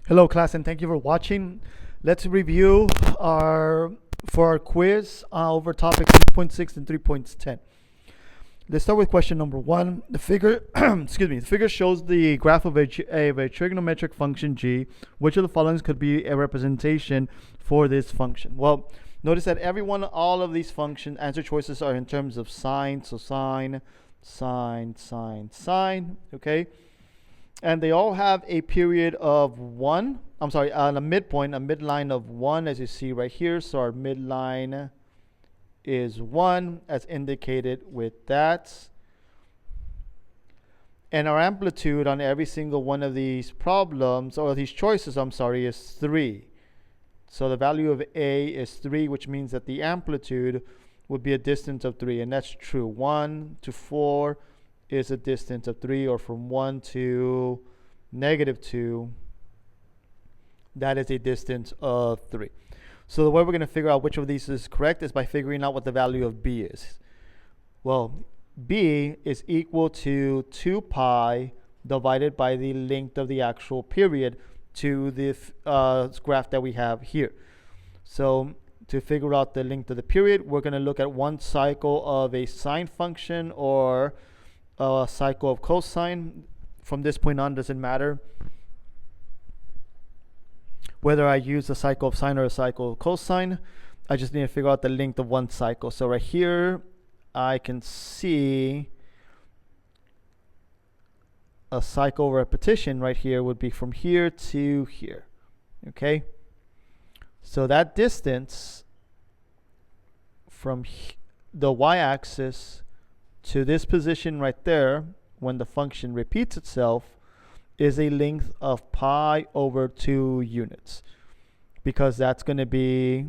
Hello class, and thank you for watching. Let's review our quiz over topics 3.6 and 3.10. Let's start with question number 1. The figure the figure shows the graph of a trigonometric function g. Which of the following could be a representation for this function? Well, notice that all of these function answer choices are in terms of sine, so sine, okay? And they all have a period of 1. On a midpoint, a midline of 1, as you see right here. So our midline is 1, as indicated with that. And our amplitude on every single one of these problems, or these choices, is 3. So the value of A is 3, which means that the amplitude would be a distance of 3. And that's true. 1 to 4 is a distance of 3, or from 1 to -2, that is a distance of 3. So the way we're going to figure out which of these is correct is by figuring out what the value of B is. Well, B is equal to 2 pi divided by the length of the actual period to the graph that we have here. So to figure out the length of the period, we're going to look at one cycle of a sine function or a cycle of cosine. From this point on, doesn't matter whether I use a cycle of sine or a cycle of cosine. I just need to figure out the length of one cycle. So right here, I can see a cycle repetition right here would be from here to here. Okay? So that distance from the y-axis to this position right there, when the function repeats itself, is a length of pi over 2 units, because that's going to be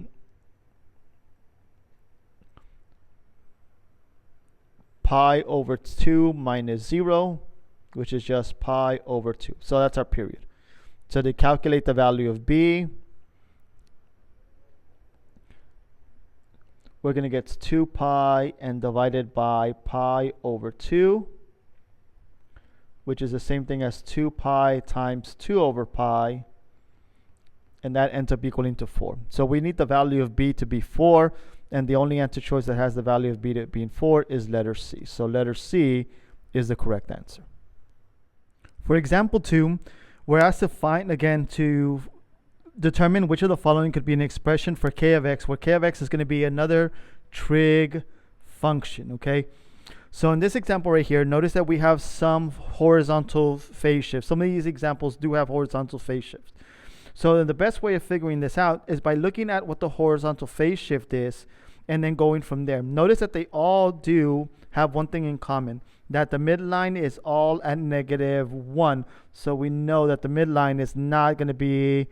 pi over 2 minus 0, which is just pi over 2. So that's our period. So to calculate the value of B, we're going to get 2 pi and divided by pi over 2, which is the same thing as 2 pi times 2 over pi, and that ends up equaling to 4. So we need the value of B to be 4, and the only answer choice that has the value of B to being 4 is letter C. So letter C is the correct answer. For example 2, we're asked to determine which of the following could be an expression for k of x, where k of x is going to be another trig function, okay? So in this example right here, notice that we have some horizontal phase shifts. Some of these examples do have horizontal phase shifts. So the best way of figuring this out is by looking at what the horizontal phase shift is and then going from there. Notice that they all do have one thing in common, that the midline is all at -1. So we know that the midline is not going to be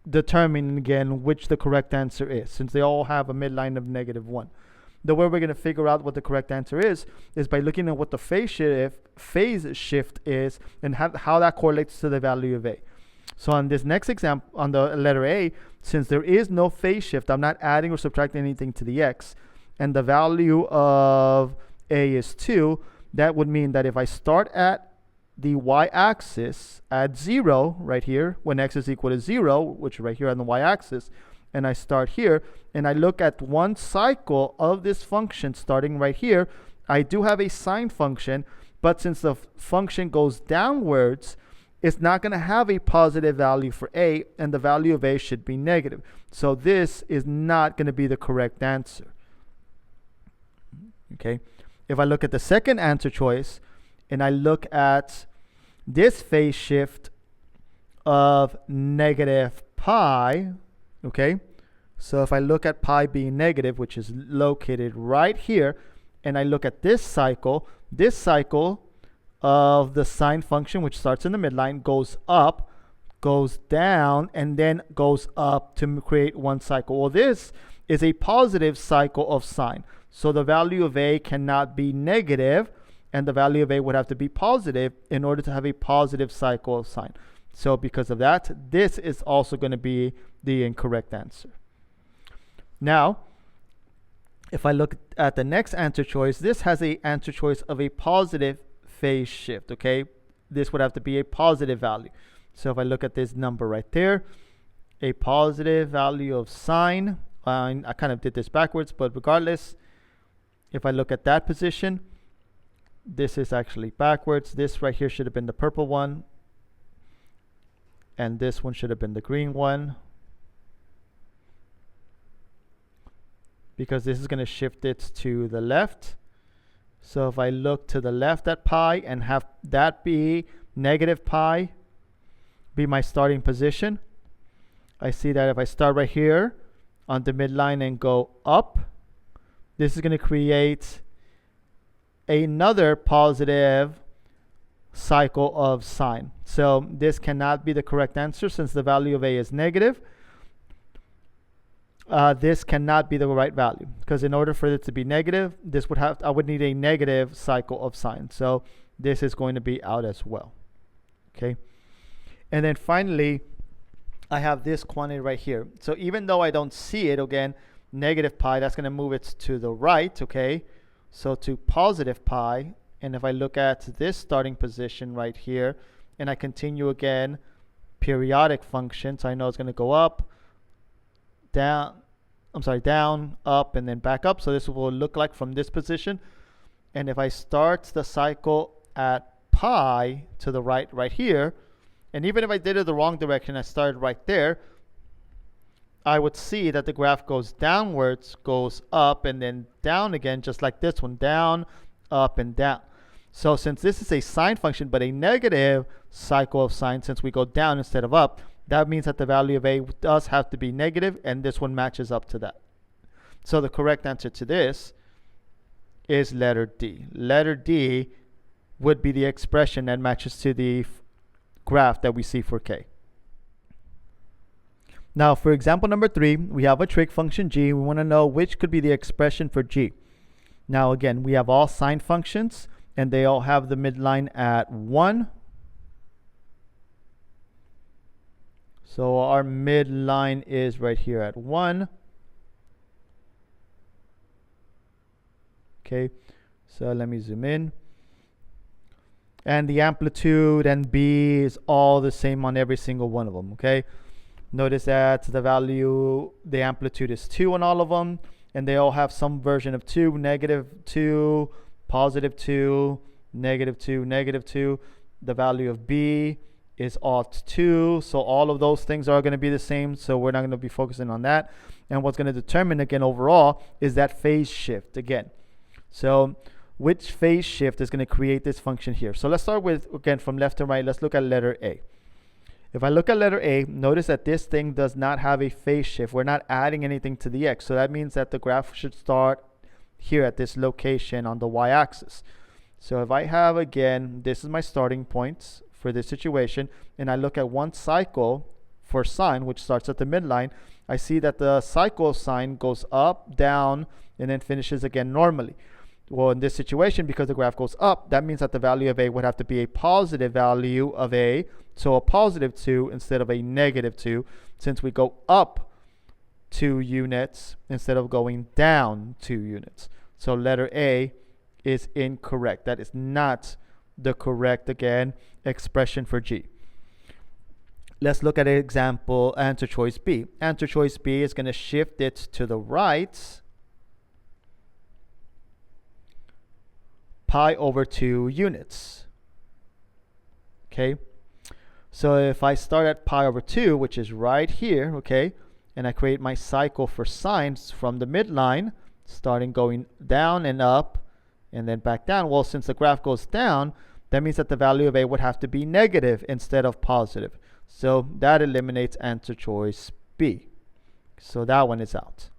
determining again which the correct answer is, since they all have a midline of -1. The way we're going to figure out what the correct answer is by looking at what the phase shift is and how that correlates to the value of A. So on this next example, on the letter A, since there is no phase shift, I'm not adding or subtracting anything to the x, and the value of A is 2, that would mean that if I start at the y-axis at 0 right here, when x is equal to 0, which is right here on the y-axis, and I start here, and I look at one cycle of this function starting right here, I do have a sine function, but since the function goes downwards, it's not going to have a positive value for A, and the value of A should be negative. So this is not going to be the correct answer. Okay. If I look at the second answer choice, and I look at this phase shift of -pi, okay, so if I look at pi being negative, which is located right here, and I look at this cycle of the sine function, which starts in the midline, goes up, goes down, and then goes up to create one cycle. Well, this is a positive cycle of sine. So the value of A cannot be negative, and the value of A would have to be positive in order to have a positive cycle of sine. So because of that, this is also going to be the incorrect answer. Now, if I look at the next answer choice, this has an answer choice of a positive phase shift, okay? This would have to be a positive value. So if I look at this number right there, a positive value of sine, I kind of did this backwards, but regardless, if I look at that position, this is actually backwards. This right here should have been the purple one, and this one should have been the green one, because this is going to shift it to the left. So if I look to the left at pi and have that be negative pi, be my starting position, I see that if I start right here on the midline and go up, this is going to create another positive cycle of sine. So this cannot be the correct answer since the value of a is negative. This cannot be the right value, because in order for it to be negative, I would need a negative cycle of sine. So this is going to be out as well. Okay. And then finally, I have this quantity right here. So even though I don't see it, again, negative pi, that's going to move it to the right. Okay. So to positive pi. And if I look at this starting position right here, and I continue again, periodic function, so I know it's going to go up, down, down, up, and then back up. So this will look like from this position. And if I start the cycle at pi to the right here, and even if I did it the wrong direction, I started right there, I would see that the graph goes downwards, goes up, and then down again, just like this one, down, up, and down. So since this is a sine function, but a negative cycle of sine, since we go down instead of up, that means that the value of a does have to be negative, and this one matches up to that. So the correct answer to this is letter D. Letter D would be the expression that matches to the graph that we see for k. Now for example number 3, we have a trig function g. We want to know which could be the expression for g. Now again, we have all sine functions, and they all have the midline at 1. So our midline is right here at 1. Okay, so let me zoom in. And the amplitude and b is all the same on every single one of them. Okay, notice that the amplitude is 2 on all of them, and they all have some version of 2, negative 2, positive 2, negative 2, negative 2. The value of b is aught 2. So all of those things are going to be the same. So we're not going to be focusing on that. And what's going to determine again overall is that phase shift again. So which phase shift is going to create this function here? So let's start with, again, from left to right. Let's look at letter A. If I look at letter A, notice that this thing does not have a phase shift. We're not adding anything to the x. So that means that the graph should start here at this location on the y-axis. So if I have, again, this is my starting points for this situation, and I look at one cycle for sine, which starts at the midline, I see that the cycle of sine goes up, down, and then finishes again normally. Well, in this situation, because the graph goes up, that means that the value of a would have to be a positive value of a, so a positive 2 instead of a negative 2, since we go up 2 units instead of going down 2 units. So letter A is incorrect. That is not the correct, again, expression for G. Let's look at an example, answer choice B. Answer choice B is going to shift it to the right, pi over 2 units. Okay, so if I start at pi over 2, which is right here, okay, and I create my cycle for sines from the midline, starting going down and up, and then back down. Well, since the graph goes down, that means that the value of a would have to be negative instead of positive. So that eliminates answer choice B. So that one is out.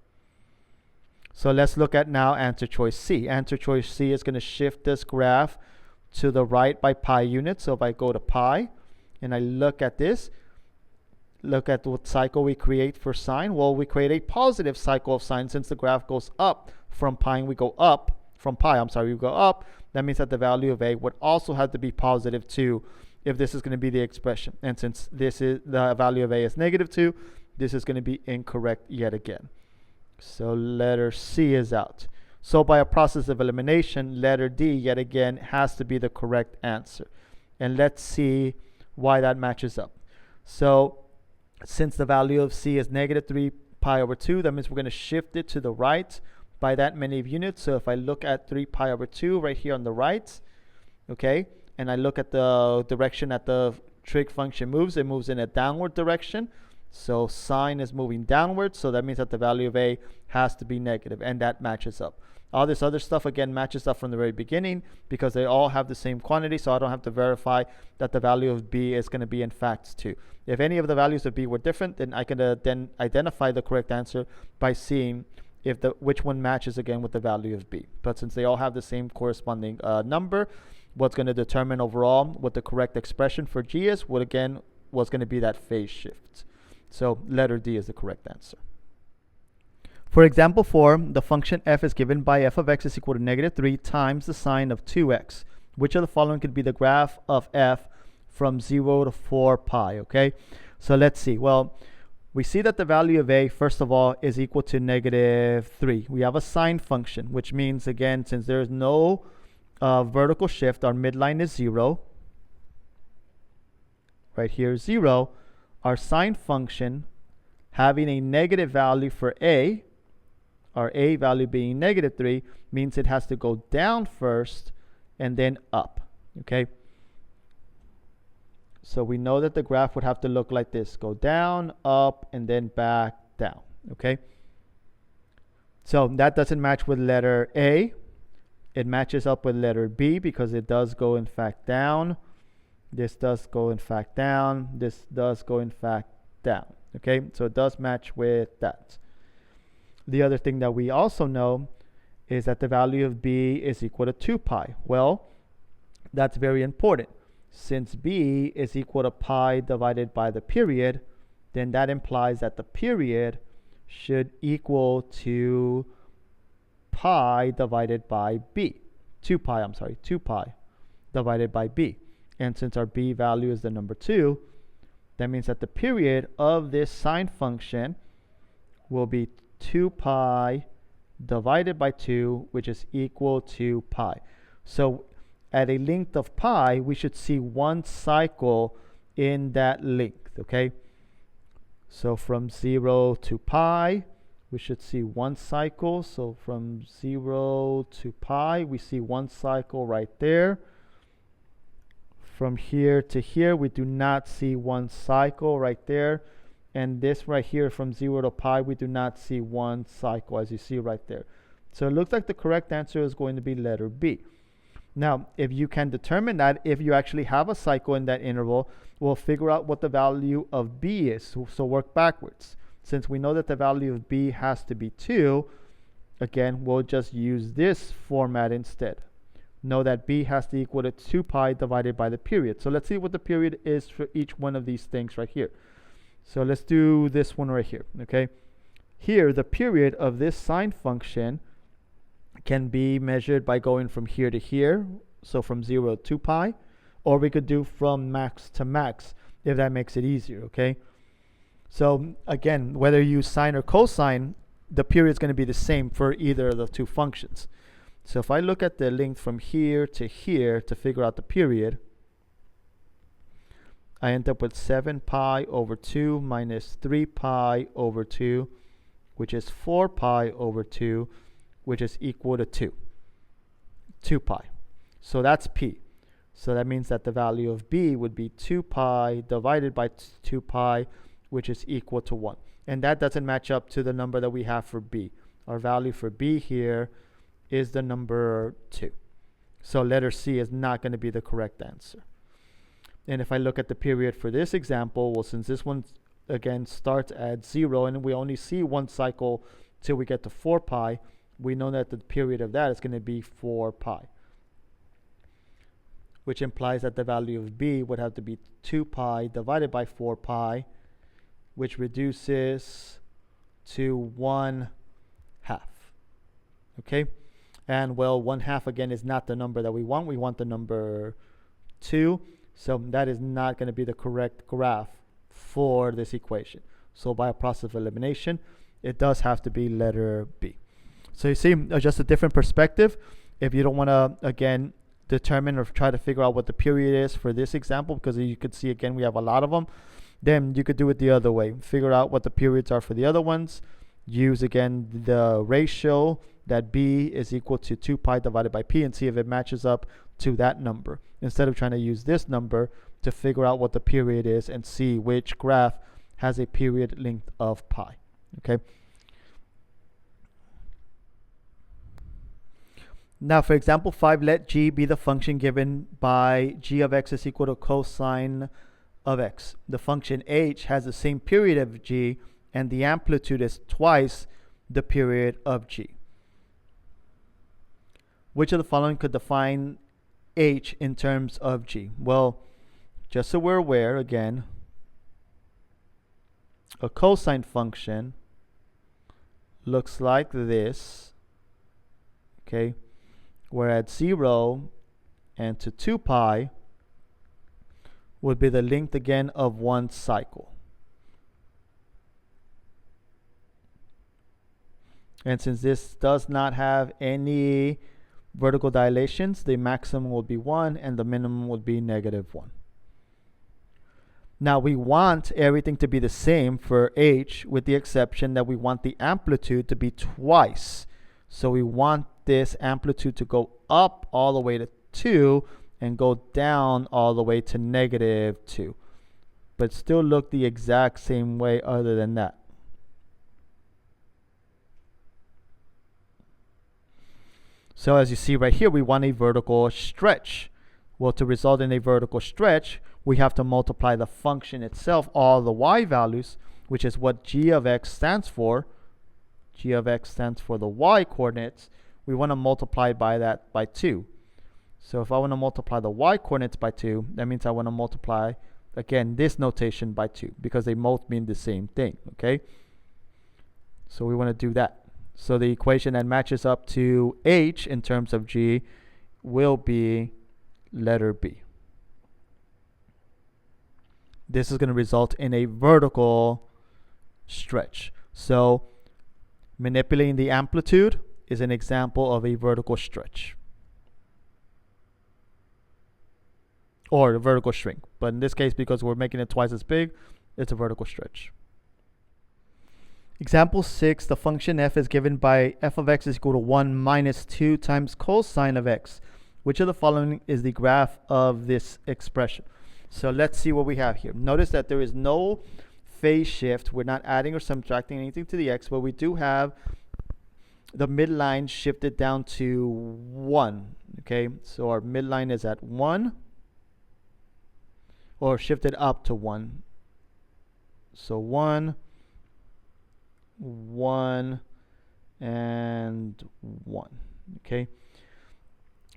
So let's look at now answer choice C. Answer choice C is going to shift this graph to the right by pi units. So if I go to pi and I look at this, look at what cycle we create for sine. Well, we create a positive cycle of sine since the graph goes up from pi, and we go up from pi, we go up. That means that the value of a would also have to be positive 2 if this is going to be the expression. And since this is the value of a is negative 2, this is going to be incorrect yet again. So letter C is out. So by a process of elimination, letter D yet again has to be the correct answer. And let's see why that matches up. So since the value of c is negative 3 pi over 2, that means we're going to shift it to the right by that many units. So if I look at 3 pi over 2 right here on the right, okay, and I look at the direction that the trig function moves, it moves in a downward direction. So sine is moving downward, so that means that the value of a has to be negative, and that matches up. All this other stuff, again, matches up from the very beginning because they all have the same quantity, so I don't have to verify that the value of b is going to be in fact 2. If any of the values of b were different, then I can then identify the correct answer by seeing if which one matches again with the value of b. But since they all have the same corresponding number, what's going to determine overall what the correct expression for g is, was going to be that phase shift. So letter D is the correct answer. For example 4, the function f is given by f of x is equal to negative 3 times the sine of 2x. Which of the following could be the graph of f from 0 to 4 pi, okay? So let's see. Well, we see that the value of a, first of all, is equal to negative 3. We have a sine function, which means, again, since there is no vertical shift, our midline is 0. Right here is 0. Our sine function having a negative value for a, our a value being negative 3, means it has to go down first and then up, okay? So we know that the graph would have to look like this. Go down, up, and then back down, okay? So that doesn't match with letter A. It matches up with letter B because it does go, in fact, down. This does go, in fact, down. This does go, in fact, down, okay? So it does match with that. The other thing that we also know is that the value of b is equal to 2 pi. Well, that's very important. Since b is equal to pi divided by the period, then that implies that the period should equal to pi divided by b. 2 pi divided by b. And since our b value is the number 2, that means that the period of this sine function will be 2 pi divided by 2, which is equal to pi. So at a length of pi, we should see one cycle in that length, okay? So from 0 to pi, we should see one cycle. So from 0 to pi, we see one cycle right there. From here to here, we do not see one cycle right there. And this right here, from 0 to pi, we do not see one cycle, as you see right there. So it looks like the correct answer is going to be letter B. Now, if you can determine that, if you actually have a cycle in that interval, we'll figure out what the value of B is. So work backwards. Since we know that the value of B has to be 2, again, we'll just use this format instead. Know that B has to equal to 2 pi divided by the period. So let's see what the period is for each one of these things right here. So let's do this one right here, okay? Here, the period of this sine function can be measured by going from here to here, so from 0 to 2 pi, or we could do from max to max, if that makes it easier, okay? So again, whether you use sine or cosine, the period is going to be the same for either of the two functions. So if I look at the length from here to figure out the period, I end up with 7 pi over 2 minus 3 pi over 2, which is 4 pi over 2, which is equal to 2 pi. So that's P. So that means that the value of B would be 2 pi divided by 2 pi, which is equal to 1. And that doesn't match up to the number that we have for B. Our value for B here is the number 2. So letter C is not going to be the correct answer. And if I look at the period for this example, well, since this one, again, starts at 0, and we only see one cycle till we get to 4 pi, we know that the period of that is going to be 4 pi. Which implies that the value of B would have to be 2 pi divided by 4 pi, which reduces to 1/2. Okay? And, well, 1/2, again, is not the number that we want. We want the number 2. So that is not going to be the correct graph for this equation. So by a process of elimination, it does have to be letter B. So you see, just a different perspective. If you don't want to, again, determine or try to figure out what the period is for this example, because you could see, again, we have a lot of them. then you could do it the other way. Figure out what the periods are for the other ones. Use again the ratio that b is equal to 2 pi divided by p and see if it matches up to that number, instead of trying to use this number to figure out what the period is and see which graph has a period length of pi. Okay. Now for example 5, let g be the function given by g of x is equal to cosine of x. The function h has the same period of g and the amplitude is twice the period of g. Which of the following could define h in terms of g? Well, just so we're aware, again, a cosine function looks like this, okay, where at 0 and to 2 pi would be the length again of one cycle. And since this does not have any vertical dilations, the maximum will be 1 and the minimum would be -1. Now we want everything to be the same for h, with the exception that we want the amplitude to be twice. So we want this amplitude to go up all the way to 2 and go down all the way to -2, but still look the exact same way other than that. So as you see right here, we want a vertical stretch. Well, to result in a vertical stretch, we have to multiply the function itself, all the y values, which is what g of x stands for. G of x stands for the y coordinates. We want to multiply by that by 2. So if I want to multiply the y coordinates by 2, that means I want to multiply, again, this notation by 2, because they both mean the same thing, okay? So we want to do that. So the equation that matches up to h in terms of g will be letter B. This is going to result in a vertical stretch. So manipulating the amplitude is an example of a vertical stretch, or a vertical shrink. But in this case, because we're making it twice as big, it's a vertical stretch. Example 6, the function f is given by f of x is equal to 1 minus 2 times cosine of x. Which of the following is the graph of this expression? So let's see what we have here. Notice that there is no phase shift. We're not adding or subtracting anything to the x, but we do have the midline shifted down to 1. Okay, so our midline is at 1, or shifted up to 1. So 1, 1, and 1. Okay.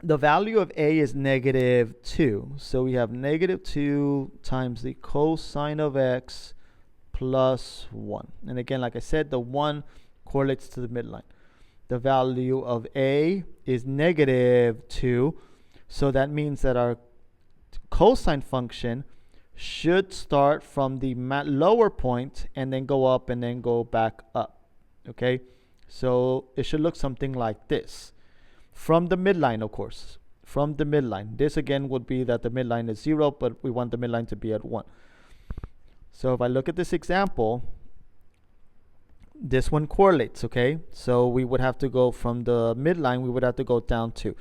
The value of a is -2. So we have -2 times the cosine of x plus 1. And again, like I said, the 1 correlates to the midline. The value of a is -2. So that means that our cosine function should start from the lower point and then go up and then go back up. Okay, so it should look something like this. From the midline, of course, from the midline. This again would be that the midline is 0, but we want the midline to be at 1. So if I look at this example, this one correlates, okay? So we would have to go from the midline, we would have to go down 2.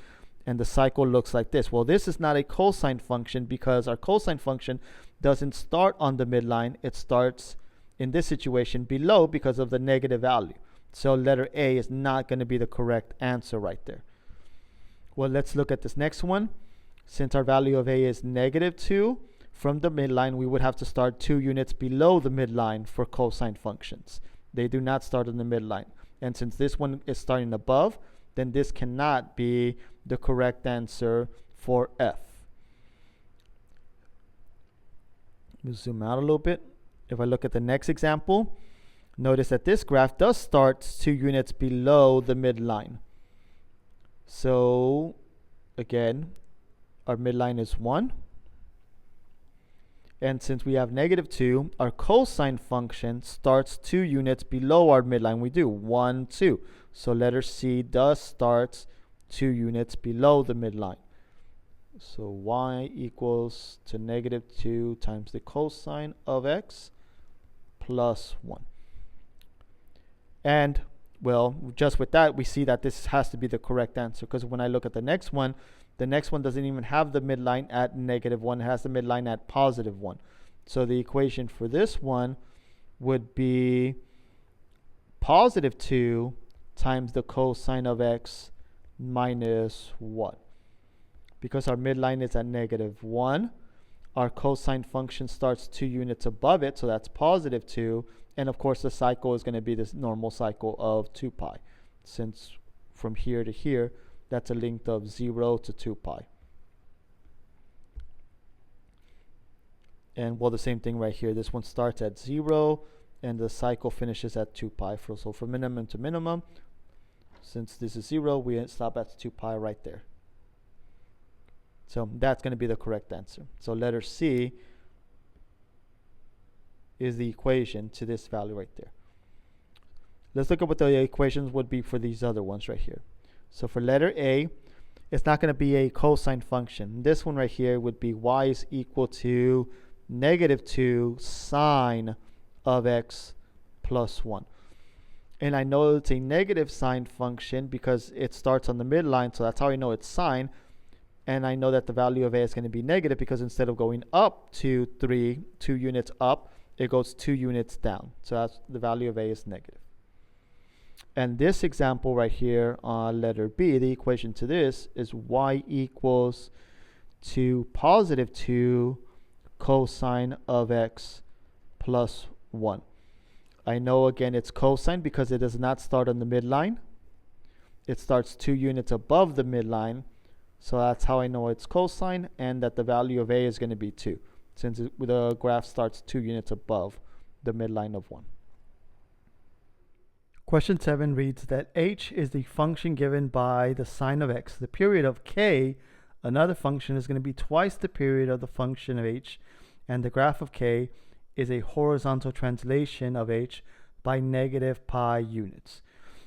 And the cycle looks like this. Well, this is not a cosine function because our cosine function doesn't start on the midline. It starts, in this situation, below because of the negative value. So letter A is not going to be the correct answer right there. Well, let's look at this next one. Since our value of A is -2, from the midline, we would have to start 2 units below the midline for cosine functions. They do not start in the midline. And since this one is starting above, then this cannot be the correct answer for F. Let me zoom out a little bit. If I look at the next example, notice that this graph does start 2 units below the midline. So again, our midline is 1. And since we have -2, our cosine function starts 2 units below our midline. We do 1, 2. So letter C does start 2 units below the midline. So y equals to negative 2 times the cosine of x plus 1. And, well, just with that, we see that this has to be the correct answer, because when I look at the next one doesn't even have the midline at negative 1. It has the midline at positive 1. So the equation for this one would be positive 2 times the cosine of x minus 1. Because our midline is at negative 1, our cosine function starts 2 units above it, so that's positive 2. And of course, the cycle is going to be this normal cycle of 2 pi. Since from here to here, that's a length of 0 to 2 pi. And well, the same thing right here. This one starts at 0, and the cycle finishes at 2 pi. So from minimum to minimum, since this is 0, we stop at 2 pi right there. So that's going to be the correct answer. So letter C is the equation to this value right there. Let's look at what the equations would be for these other ones right here. So for letter A, it's not going to be a cosine function. This one right here would be y is equal to negative 2 sine of x plus 1. And I know it's a negative sine function because it starts on the midline, so that's how I know it's sine. And I know that the value of a is going to be negative because instead of going up to 2 units up, it goes 2 units down. So that's the value of a is negative. And this example right here on letter B, the equation to this is y equals to positive 2 cosine of x plus 1. I know again it's cosine because it does not start on the midline. It starts 2 units above the midline. So that's how I know it's cosine and that the value of a is going to be 2, since the graph starts 2 units above the midline of 1. Question 7 reads that h is the function given by the sine of x. The period of k, another function, is going to be twice the period of the function of h, and the graph of k is a horizontal translation of h by negative pi units.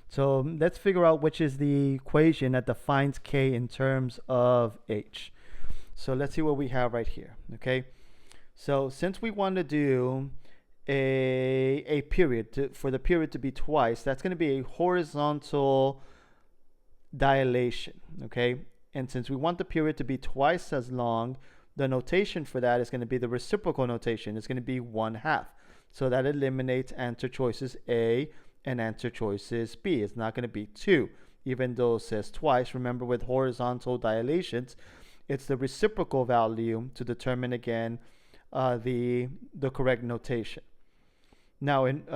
So let's figure out which is the equation that defines k in terms of h. So let's see what we have right here, okay? So since we want to do a period, for the period to be twice, that's going to be a horizontal dilation, okay? And since we want the period to be twice as long, the notation for that is going to be the reciprocal notation. It's going to be 1/2. So that eliminates answer choices A and answer choices B. It's not going to be 2, even though it says twice. Remember, with horizontal dilations, it's the reciprocal value to determine again the correct notation. Now, think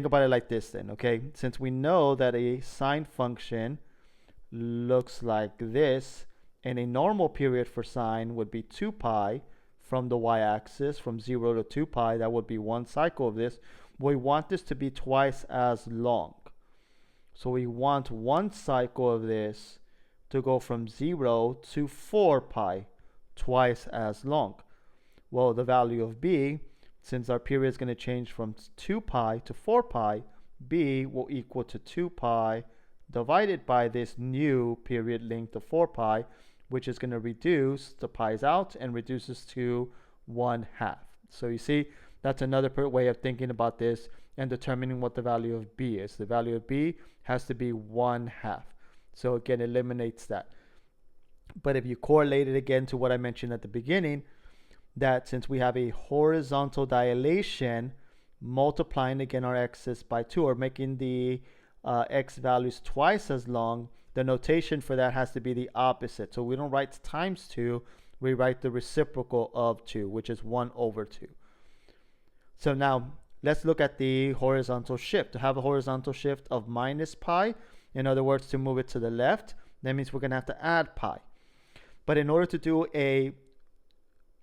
about it like this then, okay? Since we know that a sine function looks like this, and a normal period for sine would be 2 pi from the y-axis, from 0 to 2 pi, that would be one cycle of this. We want this to be twice as long. So we want one cycle of this to go from 0 to 4 pi, twice as long. Well, the value of b, since our period is going to change from 2 pi to 4 pi, b will equal to 2 pi divided by this new period length of 4 pi, which is going to reduce the pi's out and reduces to 1/2. So you see, that's another way of thinking about this and determining what the value of b is. The value of b has to be 1/2. So again, eliminates that. But if you correlate it again to what I mentioned at the beginning, that since we have a horizontal dilation, multiplying again our x's by 2, or making the x values twice as long, the notation for that has to be the opposite. So we don't write times 2, we write the reciprocal of 2, which is 1/2. So now let's look at the horizontal shift. To have a horizontal shift of minus pi, in other words, to move it to the left, that means we're going to have to add pi. But in order to do a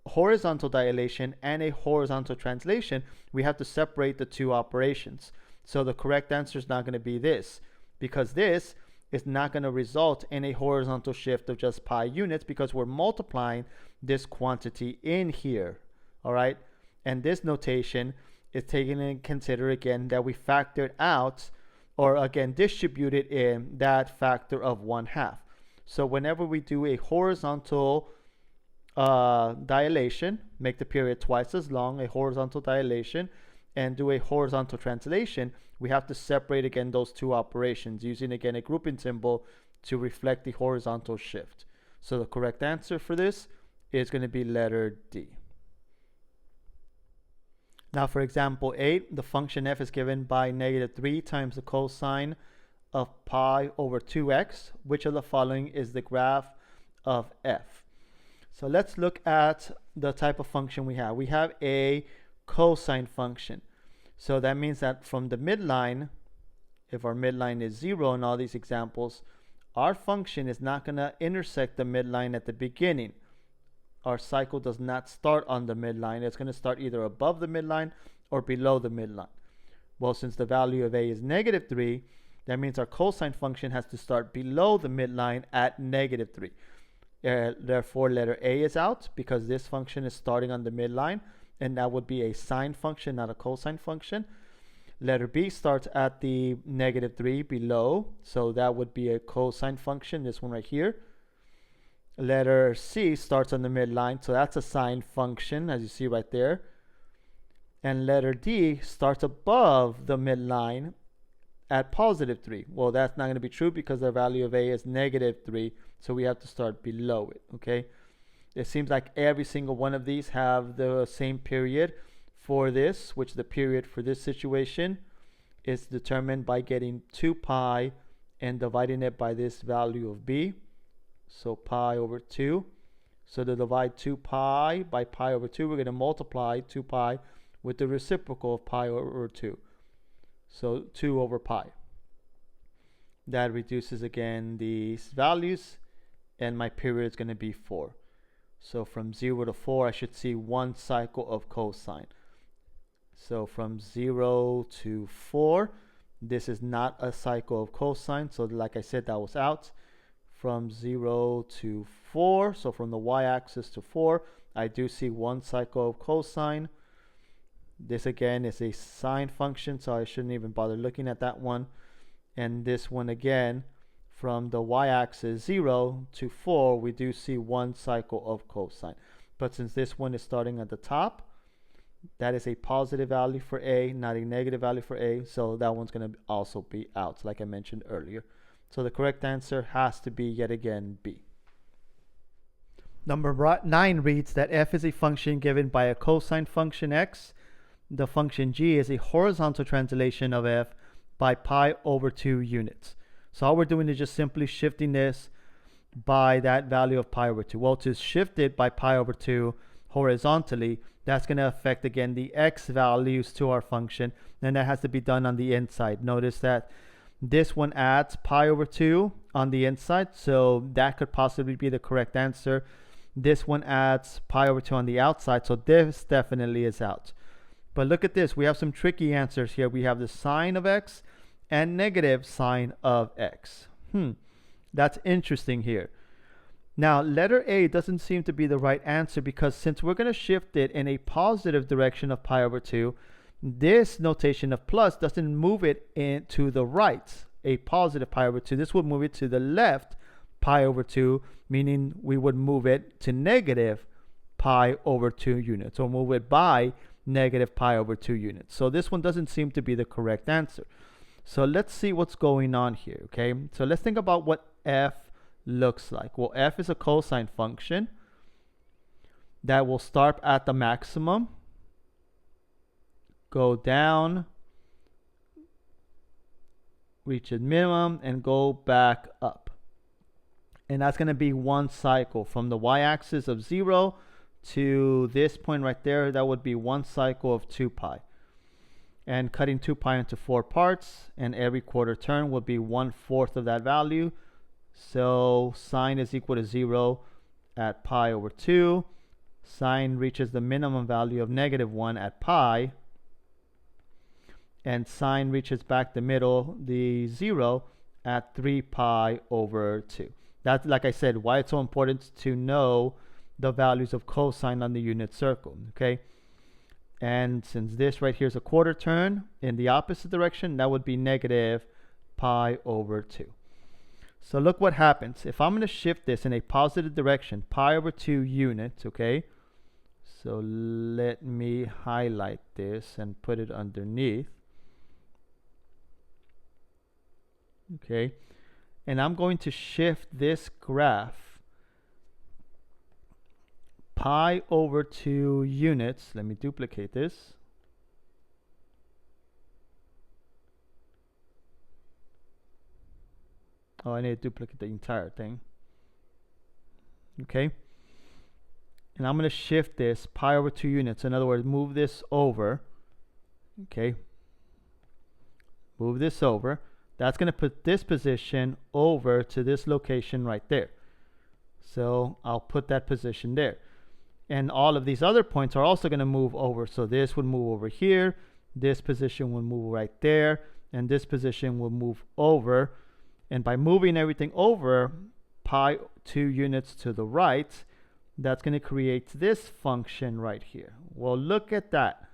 horizontal dilation and a horizontal translation, we have to separate the two operations. So the correct answer is not going to be this, because this is not going to result in a horizontal shift of just pi units, because we're multiplying this quantity in here, all right? And this notation is taking into consider again that we factored out, or again distributed in that factor of 1/2. So whenever we do a horizontal dilation, make the period twice as long, a horizontal dilation, and do a horizontal translation, we have to separate again those two operations using again a grouping symbol to reflect the horizontal shift. So the correct answer for this is going to be letter D. Now for example 8, the function f is given by -3 times the cosine of pi over 2x. Which of the following is the graph of f? So let's look at the type of function we have. We have a cosine function. So that means that from the midline, if our midline is 0 in all these examples, our function is not going to intersect the midline at the beginning. Our cycle does not start on the midline. It's going to start either above the midline or below the midline. Well, since the value of a is -3, that means our cosine function has to start below the midline at -3. Therefore, letter A is out because this function is starting on the midline, and that would be a sine function, not a cosine function. Letter B starts at the -3 below, so that would be a cosine function, this one right here. Letter C starts on the midline, so that's a sine function, as you see right there. And letter D starts above the midline at +3. Well, that's not going to be true because the value of A is -3, so we have to start below it, okay? It seems like every single one of these have the same period for this, which the period for this situation is determined by getting 2 pi and dividing it by this value of B. So pi over 2. So to divide 2 pi by pi over 2, we're going to multiply 2 pi with the reciprocal of pi over 2. So 2 over pi. That reduces again these values, and my period is going to be 4. So from 0 to 4, I should see one cycle of cosine. So from 0 to 4, this is not a cycle of cosine. So like I said, that was out. From 0 to 4, so from the y-axis to 4, I do see one cycle of cosine. This again is a sine function, so I shouldn't even bother looking at that one. And this one again, from the y-axis 0 to 4, we do see one cycle of cosine. But since this one is starting at the top, that is a positive value for A, not a negative value for A, so that one's going to also be out, like I mentioned earlier. So the correct answer has to be, yet again, B. Number 9 reads that f is a function given by a cosine function x. The function g is a horizontal translation of f by pi over 2 units. So all we're doing is just simply shifting this by that value of pi over 2. Well, to shift it by pi over 2 horizontally, that's going to affect, again, the x values to our function, and that has to be done on the inside. Notice that this one adds pi over 2 on the inside, so that could possibly be the correct answer. This one adds pi over 2 on the outside, so this definitely is out. But look at this. We have some tricky answers here. We have the sine of x and negative sine of x. That's interesting here. Now, letter A doesn't seem to be the right answer because since we're going to shift it in a positive direction of pi over 2, this notation of plus doesn't move it into the right, a positive pi over 2. This would move it to the left, pi over 2, meaning we would move it to negative pi over 2 units, or move it by negative pi over 2 units. So this one doesn't seem to be the correct answer. So let's see what's going on here, okay? So let's think about what f looks like. Well, f is a cosine function that will start at the maximum, go down, reach a minimum, and go back up. And that's going to be one cycle from the y-axis of 0 to this point right there. That would be one cycle of 2 pi. And cutting 2 pi into 4 parts, and every quarter turn would be 1/4 of that value. So sine is equal to 0 at pi over 2. Sine reaches the minimum value of -1 at pi. And sine reaches back the middle, the 0, at 3 pi over 2. That's, like I said, why it's so important to know the values of cosine on the unit circle, okay? And since this right here is a quarter turn in the opposite direction, that would be negative pi over 2. So look what happens. If I'm going to shift this in a positive direction, pi over 2 units, okay? So let me highlight this and put it underneath. Okay. And I'm going to shift this graph pi over 2 units. Let me duplicate this. Oh, I need to duplicate the entire thing. Okay. And I'm going to shift this pi over 2 units. In other words, move this over. Okay. Move this over. That's going to put this position over to this location right there. So I'll put that position there. And all of these other points are also going to move over. So this would move over here. This position will move right there. And this position will move over. And by moving everything over pi 2 units to the right, that's going to create this function right here. Well, look at that.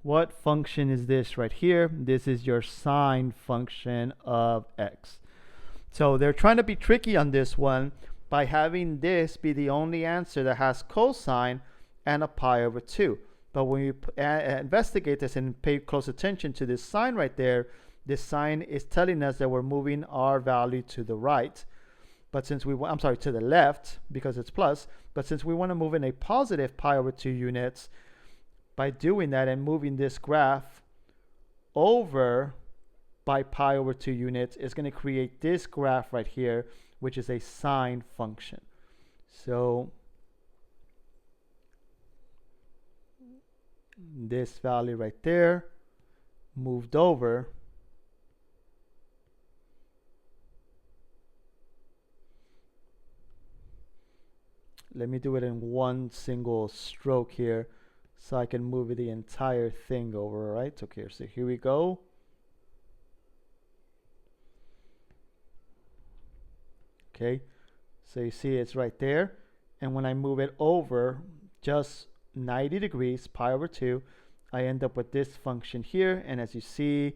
What function is this right here? This is your sine function of x. So they're trying to be tricky on this one by having this be the only answer that has cosine and a pi over 2. But when you investigate this and pay close attention to this sign right there, this sign is telling us that we're moving our value to the right. But since we I'm sorry, to the left, because it's plus. But since we want to move in a positive pi over 2 units, by doing that and moving this graph over by pi over 2 units is going to create this graph right here, which is a sine function. So this value right there moved over. Let me do it in one single stroke here so I can move the entire thing over, right? Okay, so here we go. Okay, so you see it's right there. And when I move it over just 90 degrees, pi over 2, I end up with this function here. And as you see,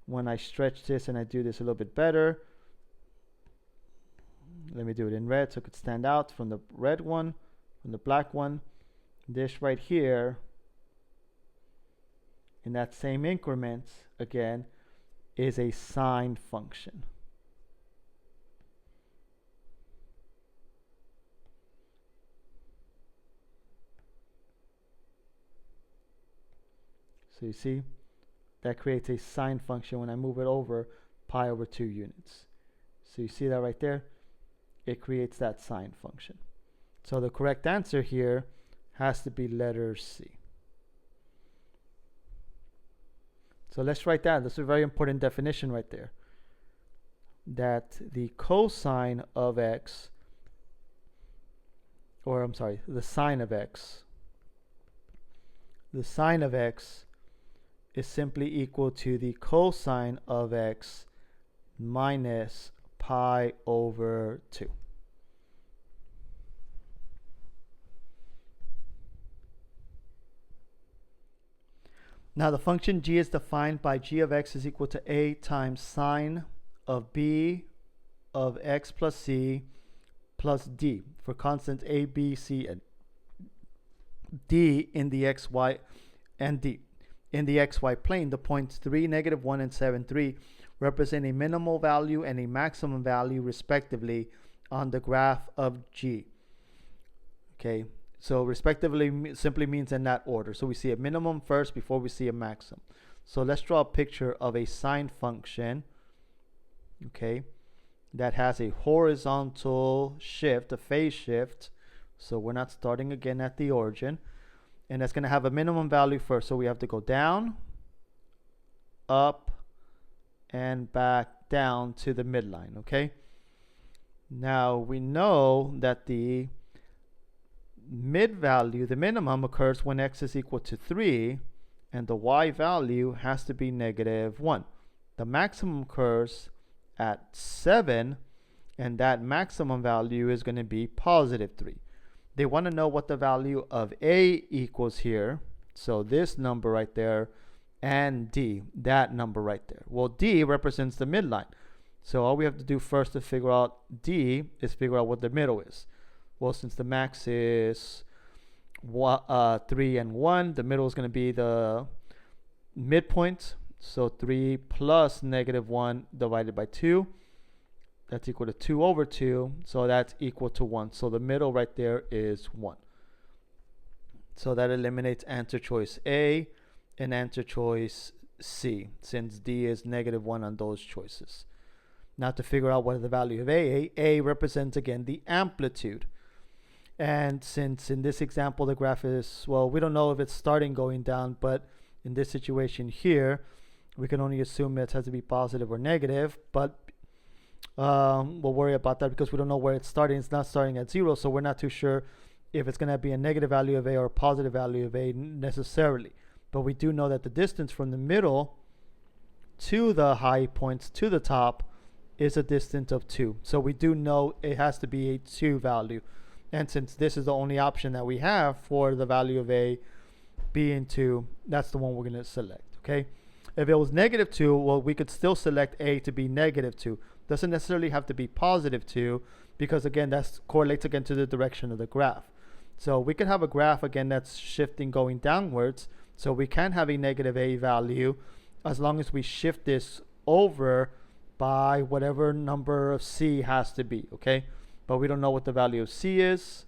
when I stretch this and I do this a little bit better, let me do it in red so it could stand out from the red one, from the black one. This right here, in that same increment, again, is a sine function. So you see, that creates a sine function when I move it over pi over 2 units. So you see that right there? It creates that sine function. So the correct answer here has to be letter C. So let's write that. This is a very important definition right there. That the cosine of x, or I'm sorry, the sine of x, is simply equal to the cosine of x minus pi over 2. Now the function g is defined by g of x is equal to a times sine of b of x plus c plus d for constants a, b, c, and d in the x, y, and d. In the xy plane, the points 3, -1, and 7, 3 represent a minimal value and a maximum value respectively on the graph of g. Okay, so respectively simply means in that order. So we see a minimum first before we see a maximum. So let's draw a picture of a sine function, okay, that has a horizontal shift, a phase shift. So we're not starting again at the origin. And that's going to have a minimum value first. So we have to go down, up, and back down to the midline, okay? Now we know that the mid value, the minimum, occurs when x is equal to 3, and the y value has to be -1. The maximum occurs at 7, and that maximum value is going to be +3. They want to know what the value of a equals here. So this number right there, and d, that number right there. Well, d represents the midline. So all we have to do first to figure out D is figure out what the middle is. Well, since the max is 3 and 1, the middle is going to be the midpoint. So 3 plus -1 divided by 2. That's equal to 2 over 2. So that's equal to 1. So the middle right there is 1. So that eliminates answer choice A and answer choice C, since D is -1 on those choices. Now to figure out what is the value of A represents again the amplitude. And since in this example the graph is, well, we don't know if it's starting going down, but in this situation here, we can only assume it has to be positive or negative, but we'll worry about that because we don't know where it's starting. It's not starting at 0, so we're not too sure if it's going to be a negative value of A or a positive value of A necessarily. But we do know that the distance from the middle to the high points to the top is a distance of 2. So we do know it has to be a 2 value. And since this is the only option that we have for the value of A being 2, that's the one we're going to select, okay? If it was -2, well, we could still select A to be -2. Doesn't necessarily have to be +2 because, again, that correlates again to the direction of the graph. So we could have a graph, again, that's shifting going downwards. So we can have a -A value as long as we shift this over by whatever number of C has to be, okay? But we don't know what the value of C is,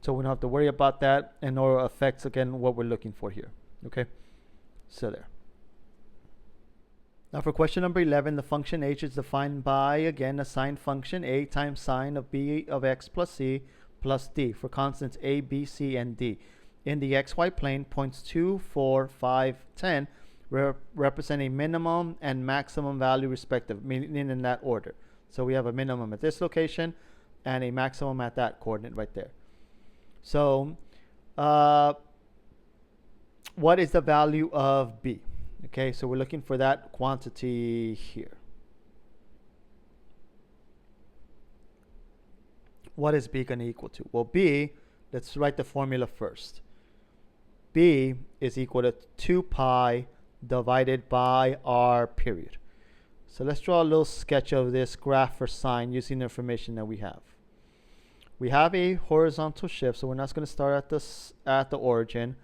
so we don't have to worry about that, and nor affects, again, what we're looking for here, okay? So there. Now for question number 11, the function h is defined by, again, a sine function a times sine of b of x plus c plus d for constants a, b, c, and d. In the xy plane, points 2, 4, 5, 10 represent a minimum and maximum value respective, meaning in that order. So we have a minimum at this location and a maximum at that coordinate right there. So what is the value of b? Okay, so we're looking for that quantity here. What is b going to equal to? Well, b, let's write the formula first. B is equal to 2 pi divided by r period. So let's draw a little sketch of this graph for sine using the information that we have. We have a horizontal shift, so we're not going to start at the origin.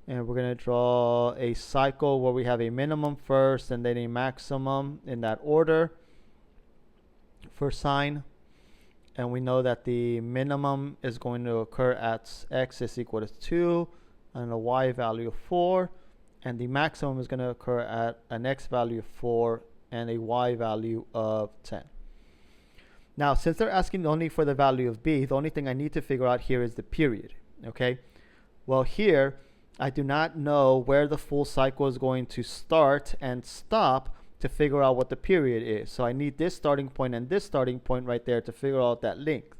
And we're going to draw a cycle where we have a minimum first and then a maximum in that order for sine. And we know that the minimum is going to occur at x is equal to 2 and a y value of 4. And the maximum is going to occur at an x value of 4 and a y value of 10. Now, since they're asking only for the value of b, the only thing I need to figure out here is the period. Okay? Well, here, I do not know where the full cycle is going to start and stop to figure out what the period is. So I need this starting point and this starting point right there to figure out that length.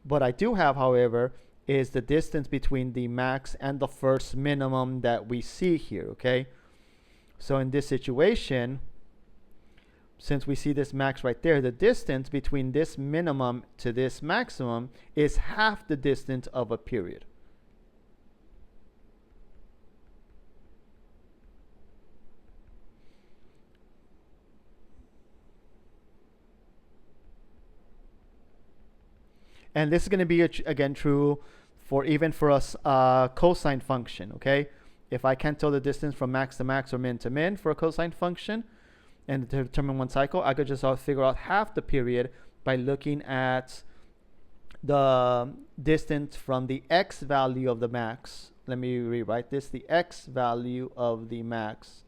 What I do have, however, is the distance between the max and the first minimum that we see here, okay? So in this situation, since we see this max right there, the distance between this minimum to this maximum is half the distance of a period. And this is going to be, again, true for even for a cosine function, okay? If I can't tell the distance from max to max or min to min for a cosine function and to determine one cycle, I could just figure out half the period by looking at the distance from the x value of the max. Let me rewrite this. The x value of the max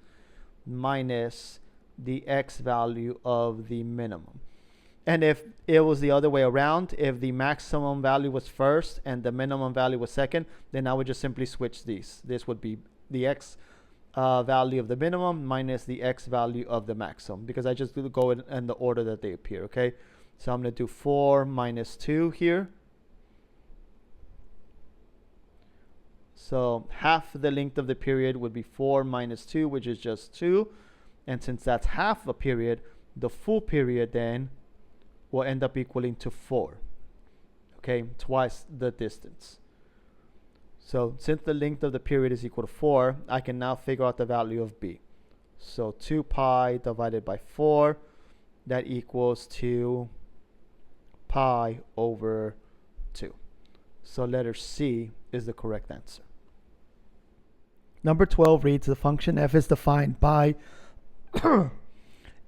minus the x value of the minimum. And if it was the other way around, if the maximum value was first and the minimum value was second, then I would just simply switch these. This would be the x value of the minimum minus the x value of the maximum, because I just go in the order that they appear, okay? So I'm going to do 4 minus 2 here. So half the length of the period would be 4 minus 2, which is just 2. And since that's half a period, the full period then will end up equaling to 4. Okay, twice the distance. So since the length of the period is equal to 4, I can now figure out the value of b. So 2 pi divided by 4 that equals 2 pi over 2. So letter C is the correct answer. Number 12 reads, the function f is defined by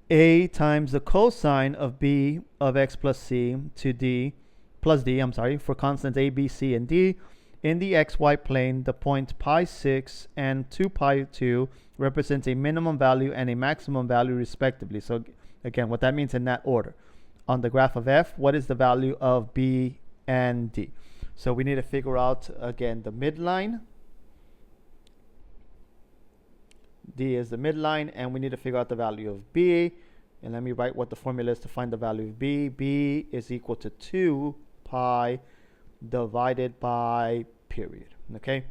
a times the cosine of b of x plus c to d plus d, for constants a, b, c, and d. In the xy plane, the point pi 6 and 2 pi 2 represents a minimum value and a maximum value respectively. So again, what that means in that order. On the graph of f, what is the value of b and d? So we need to figure out, again, the midline. D is the midline, and we need to figure out the value of b. And let me write what the formula is to find the value of b. B is equal to 2 pi divided by period. Okay,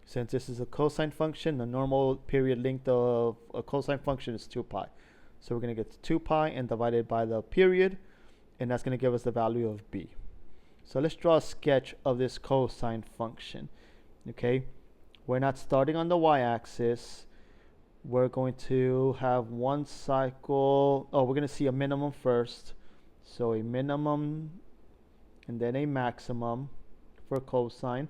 since this is a cosine function, the normal period length of a cosine function is 2 pi. So we're going to get 2 pi and divided by the period, and that's going to give us the value of b. So let's draw a sketch of this cosine function. Okay, we're not starting on the y-axis. We're going to have one cycle. Oh, we're going to see a minimum first. So a minimum and then a maximum for cosine.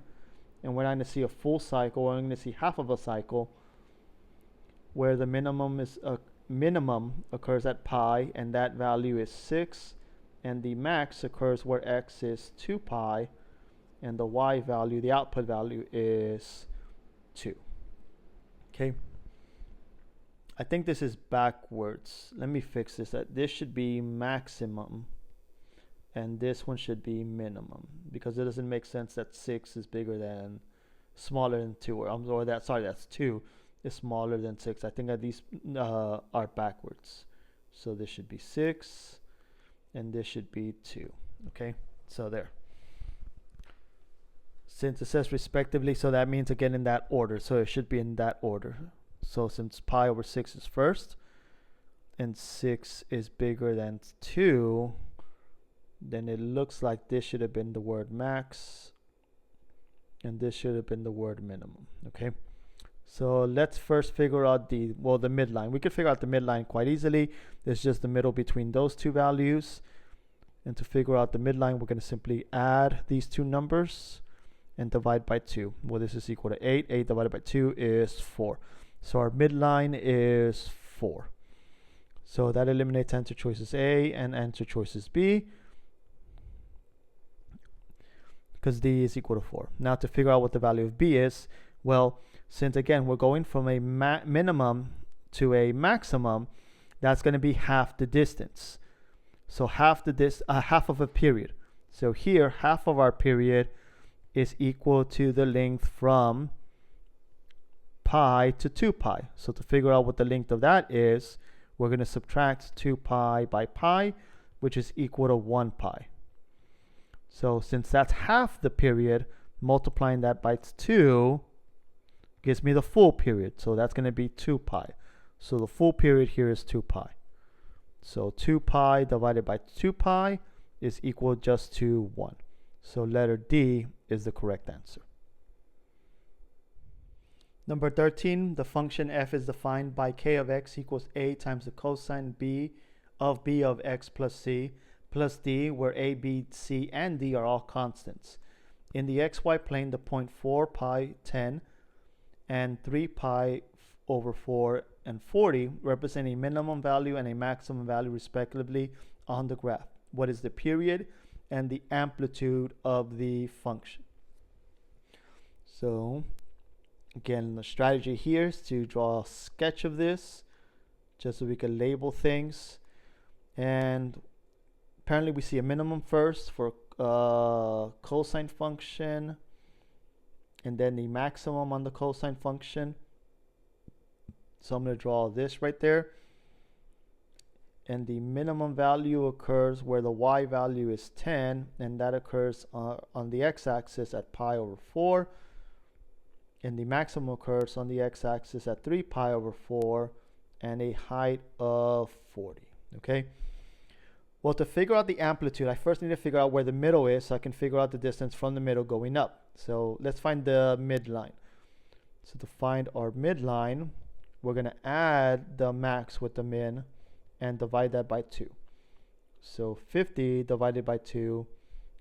And we're not going to see a full cycle. We're going to see half of a cycle where the minimum occurs at pi, and that value is 6. And the max occurs where x is 2 pi, and the y value, the output value, is 2. Okay. I think this is backwards. Let me fix this. This should be maximum, and this one should be minimum, because it doesn't make sense that 6 is smaller than 2, or that's 2 is smaller than 6. I think that these are backwards. So this should be 6, and this should be 2. Okay, so there. Since it says respectively, so that means again in that order. So it should be in that order. So since pi over 6 is first, and 6 is bigger than 2, then it looks like this should have been the word max, and this should have been the word minimum. Okay, so let's first figure out the midline. We could figure out the midline quite easily. It's just the middle between those two values. And to figure out the midline, we're going to simply add these two numbers and divide by 2. Well, this is equal to 8. 8 divided by 2 is 4. So our midline is 4. So that eliminates answer choices A and answer choices B, because D is equal to 4. Now to figure out what the value of B is, well, since again we're going from a minimum to a maximum, that's going to be half the distance. So half of a period. So here, half of our period is equal to the length from pi to 2 pi. So to figure out what the length of that is, we're going to subtract 2 pi by pi, which is equal to 1 pi. So since that's half the period, multiplying that by 2 gives me the full period. So that's going to be 2 pi. So the full period here is 2 pi. So 2 pi divided by 2 pi is equal just to 1. So letter D is the correct answer. Number 13, the function f is defined by k of x equals a times the cosine b of x plus c plus d, where a, b, c, and d are all constants. In the xy plane, the point 4 pi 10 and 3 pi over 4 and 40 represent a minimum value and a maximum value respectively on the graph. What is the period and the amplitude of the function? So again, the strategy here is to draw a sketch of this just so we can label things. And apparently we see a minimum first for cosine function, and then the maximum on the cosine function. So I'm going to draw this right there. And the minimum value occurs where the y value is 10, and that occurs on the x-axis at pi over 4. And the maximum occurs on the x-axis at 3 pi over 4 and a height of 40. Okay. Well, to figure out the amplitude, I first need to figure out where the middle is so I can figure out the distance from the middle going up. So let's find the midline. So to find our midline, we're going to add the max with the min and divide that by 2. So 50 divided by 2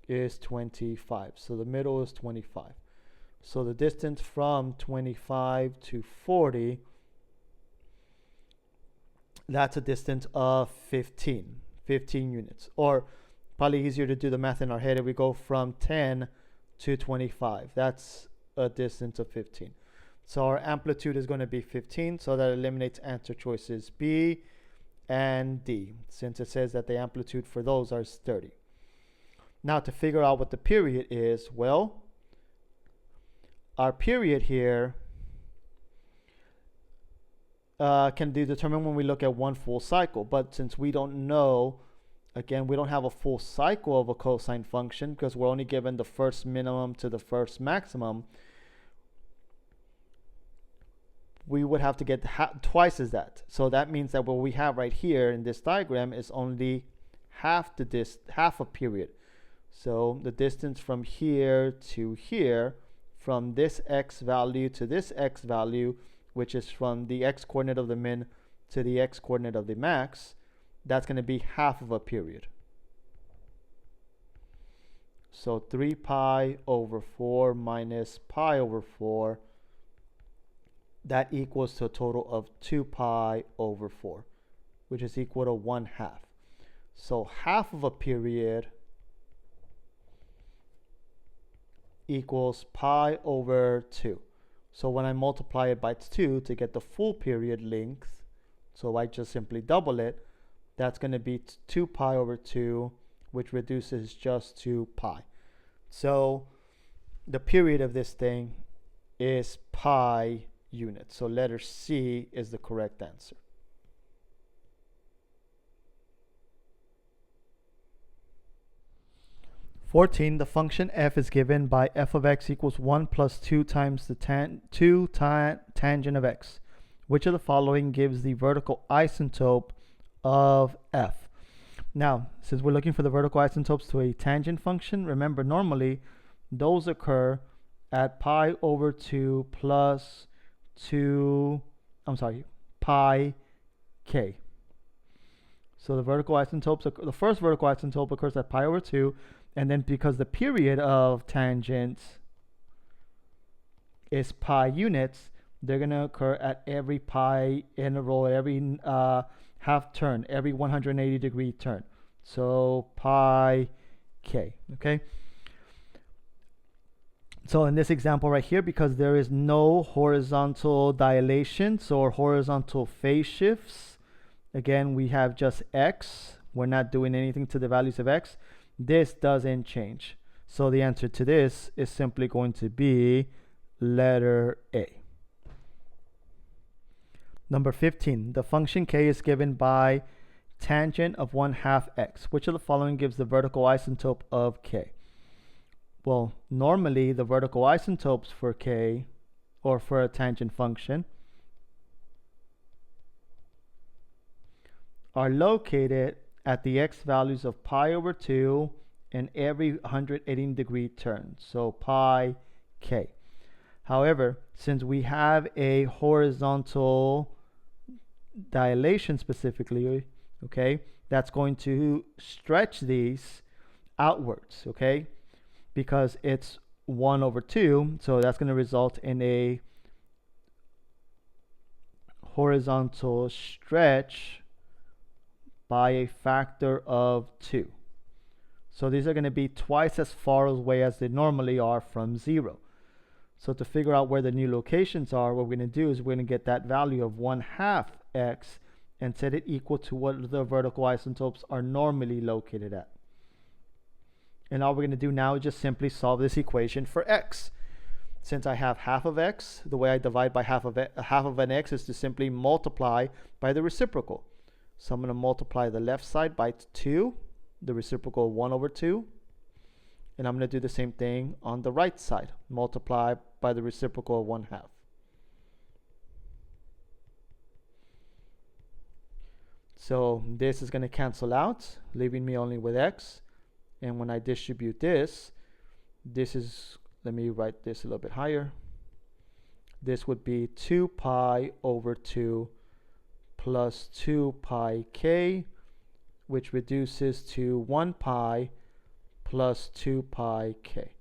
is 25. So the middle is 25. So the distance from 25 to 40, that's a distance of 15 units. Or probably easier to do the math in our head if we go from 10 to 25. That's a distance of 15. So our amplitude is going to be 15, so that eliminates answer choices B and D, since it says that the amplitude for those are 30. Now to figure out what the period is, well, our period here can be determined when we look at one full cycle. But since we don't know, again, we don't have a full cycle of a cosine function because we're only given the first minimum to the first maximum, we would have to get twice as that. So that means that what we have right here in this diagram is only half a period. So the distance from here to here, from this x value to this x value, which is from the x coordinate of the min to the x coordinate of the max, that's going to be half of a period. So 3 pi over 4 minus pi over 4, that equals to a total of 2 pi over 4, which is equal to 1/2. So half of a period equals pi over 2. So when I multiply it by 2 to get the full period length, so I just simply double it, that's going to be 2 pi over 2, which reduces just to pi. So the period of this thing is pi units. So letter C is the correct answer. The function f is given by f of x equals 1 plus 2 times the tangent of x. Which of the following gives the vertical isotope of f? Now, since we're looking for the vertical isotopes to a tangent function, remember normally those occur at pi over 2 plus pi k. So the vertical isotopes, the first vertical isotope occurs at pi over 2, and then because the period of tangent is pi units, they're going to occur at every pi interval, every half turn, every 180 degree turn. So pi k, okay? So in this example right here, because there is no horizontal dilations or horizontal phase shifts, again, we have just x. We're not doing anything to the values of x. This doesn't change. So the answer to this is simply going to be letter A. Number 15, the function k is given by tangent of 1/2 x. Which of the following gives the vertical isotope of k? Well, normally the vertical isotopes for k, or for a tangent function, are located at the x values of pi over 2 and every 180 degree turn, so pi k. However, since we have a horizontal dilation specifically, okay, that's going to stretch these outwards, okay, because it's 1 over 2, so that's going to result in a horizontal stretch by a factor of 2. So these are going to be twice as far away as they normally are from 0. So to figure out where the new locations are, what we're going to do is we're going to get that value of 1/2 x and set it equal to what the vertical isotopes are normally located at. And all we're going to do now is just simply solve this equation for x. Since I have half of x, the way I divide by half of an x is to simply multiply by the reciprocal. So I'm going to multiply the left side by 2, the reciprocal of 1 over 2. And I'm going to do the same thing on the right side. Multiply by the reciprocal of 1/2. So this is going to cancel out, leaving me only with x. And when I distribute this is, let me write this a little bit higher. This would be 2 pi over 2 plus 2 pi k, which reduces to 1 pi plus 2 pi k.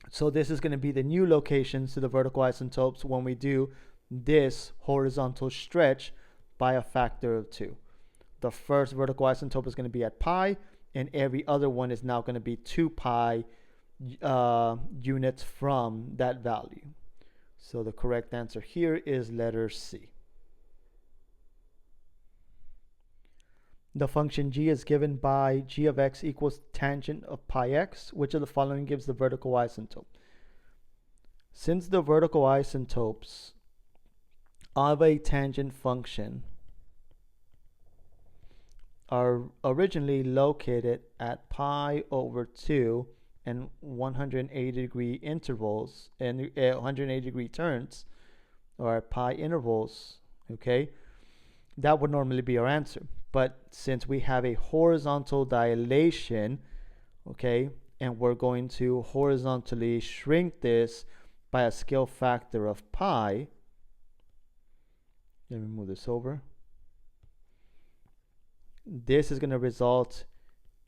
So this is going to be the new locations to the vertical isotopes when we do this horizontal stretch by a factor of 2. The first vertical isotope is going to be at pi, and every other one is now going to be 2 pi units from that value. So the correct answer here is letter C. The function g is given by g of x equals tangent of pi x. Which of the following gives the vertical isotope? Since the vertical isotopes of a tangent function are originally located at pi over 2 and 180 degree intervals and 180 degree turns, or at pi intervals, okay, that would normally be our answer. But since we have a horizontal dilation, okay, and we're going to horizontally shrink this by a scale factor of pi, let me move this over. This is going to result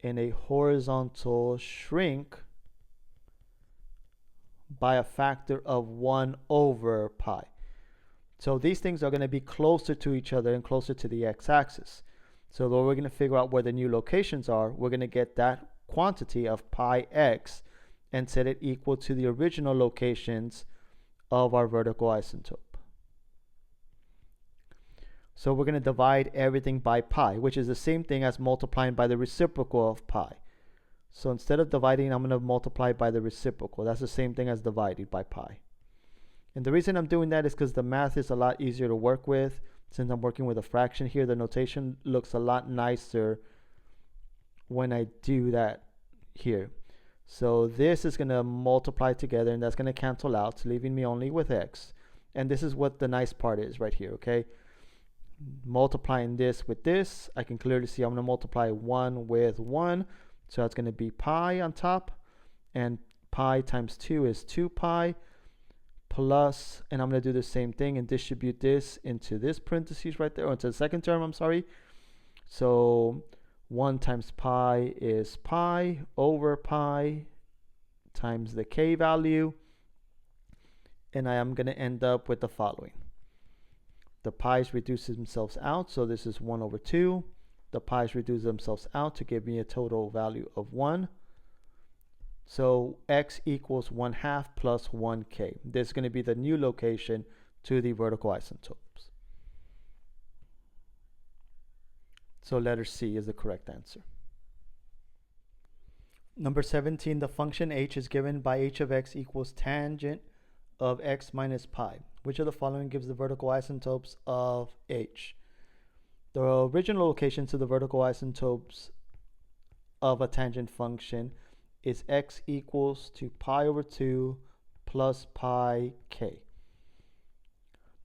in a horizontal shrink by a factor of 1 over pi. So these things are going to be closer to each other and closer to the x-axis. So though we're going to figure out where the new locations are, we're going to get that quantity of pi x and set it equal to the original locations of our vertical isotope. So we're going to divide everything by pi, which is the same thing as multiplying by the reciprocal of pi. So instead of dividing, I'm going to multiply by the reciprocal. That's the same thing as dividing by pi. And the reason I'm doing that is because the math is a lot easier to work with. Since I'm working with a fraction here, the notation looks a lot nicer when I do that here. So this is going to multiply together, and that's going to cancel out, leaving me only with x. And this is what the nice part is right here, okay? Multiplying this with this, I can clearly see I'm going to multiply 1 with 1. So that's going to be pi on top. And pi times 2 is 2 pi. Plus, and I'm going to do the same thing and distribute this into this parentheses right there, or into the second term, I'm sorry. So 1 times pi is pi over pi times the k value. And I am going to end up with the following. The pi's reduce themselves out, so this is 1 over 2. The pi's reduce themselves out to give me a total value of 1. So x equals 1/2 plus 1k. This is going to be the new location to the vertical isotopes. So letter C is the correct answer. Number 17, the function h is given by h of x equals tangent of x minus pi. Which of the following gives the vertical isotopes of h? The original location to the vertical isotopes of a tangent function is x equals to pi over 2 plus pi k.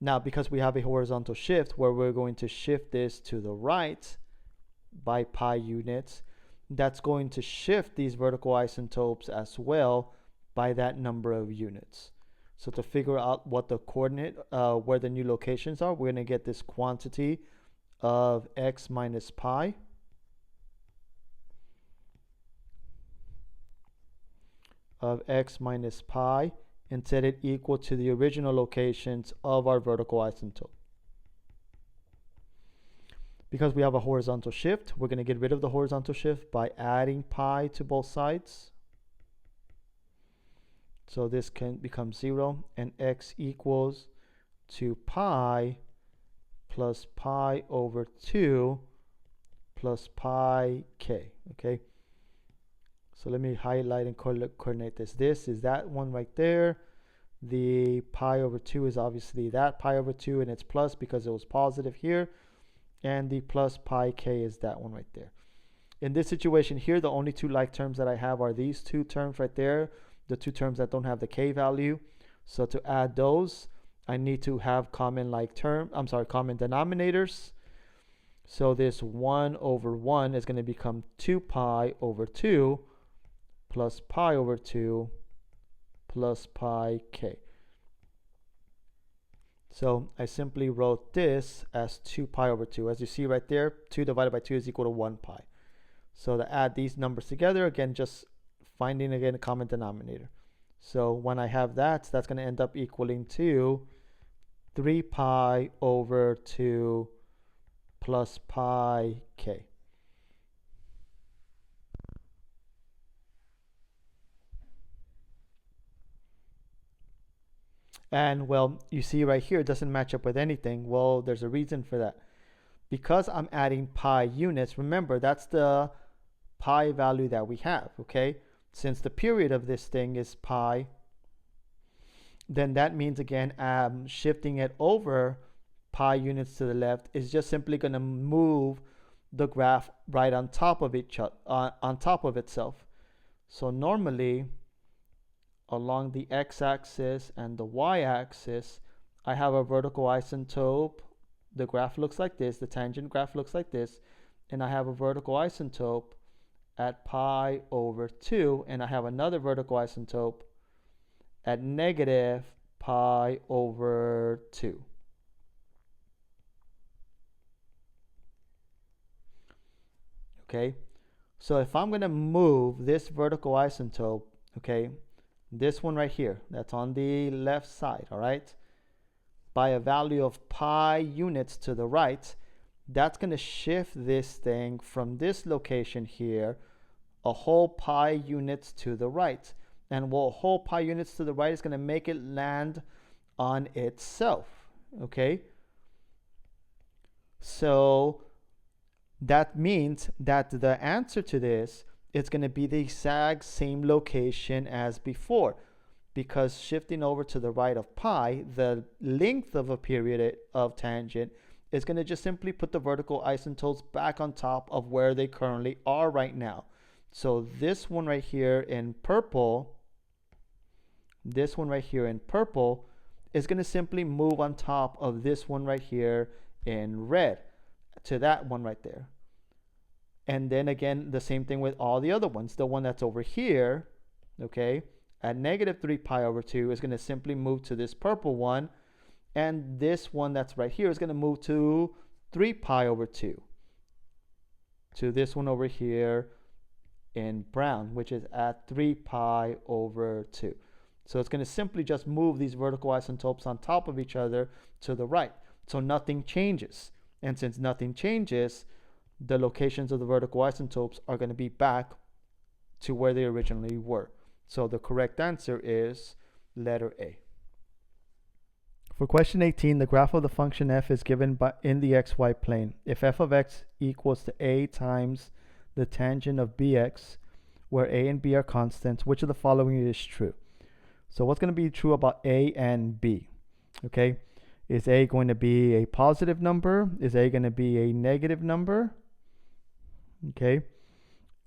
Now, because we have a horizontal shift where we're going to shift this to the right by pi units, that's going to shift these vertical isotopes as well by that number of units. So to figure out what the coordinate, where the new locations are, we're going to get this quantity of x minus pi and set it equal to the original locations of our vertical isotope. Because we have a horizontal shift, we're going to get rid of the horizontal shift by adding pi to both sides. So this can become 0, and x equals to pi plus pi over 2 plus pi k, okay? So let me highlight and coordinate this. This is that one right there. The pi over 2 is obviously that pi over 2, and it's plus because it was positive here. And the plus pi k is that one right there. In this situation here, the only two like terms that I have are these two terms right there, the two terms that don't have the k value. So to add those, I need to have common denominators. So this 1 over 1 is going to become 2 pi over 2 plus pi over 2 plus pi k. So I simply wrote this as 2 pi over 2. As you see right there, 2 divided by 2 is equal to 1 pi. So to add these numbers together, again, just finding again a common denominator. So when I have that, that's going to end up equaling to 3 pi over 2 plus pi k. And well, you see right here, it doesn't match up with anything. Well, there's a reason for that. Because I'm adding pi units, remember, that's the pi value that we have, okay? Since the period of this thing is pi, then that means, again, shifting it over pi units to the left is just simply going to move the graph right on top of itself. So normally, along the x-axis and the y-axis, I have a vertical isotope. The graph looks like this, the tangent graph looks like this, and I have a vertical isotope at pi over 2, and I have another vertical isotope at negative pi over 2. Okay, so if I'm going to move this vertical isotope, okay, this one right here, that's on the left side, all right, by a value of pi units to the right, that's going to shift this thing from this location here a whole pi units to the right. And a whole pi units to the right is going to make it land on itself, okay? So that means that the answer to this is going to be the exact same location as before, because shifting over to the right of pi, the length of a period of tangent is going to just simply put the vertical isotopes back on top of where they currently are right now. So this one right here in purple, is going to simply move on top of this one right here in red to that one right there. And then again, the same thing with all the other ones. The one that's over here, okay, at negative 3 pi over 2 is going to simply move to this purple one. And this one that's right here is going to move to 3 pi over 2. To this one over here in brown, which is at 3 pi over 2. So it's going to simply just move these vertical isotopes on top of each other to the right. So nothing changes. And since nothing changes, the locations of the vertical isotopes are going to be back to where they originally were. So the correct answer is letter A. For question 18, the graph of the function f is given in the xy plane. If f of x equals to a times the tangent of bx, where a and b are constants, which of the following is true? So what's going to be true about a and b? Okay, is a going to be a positive number? Is a going to be a negative number? Okay,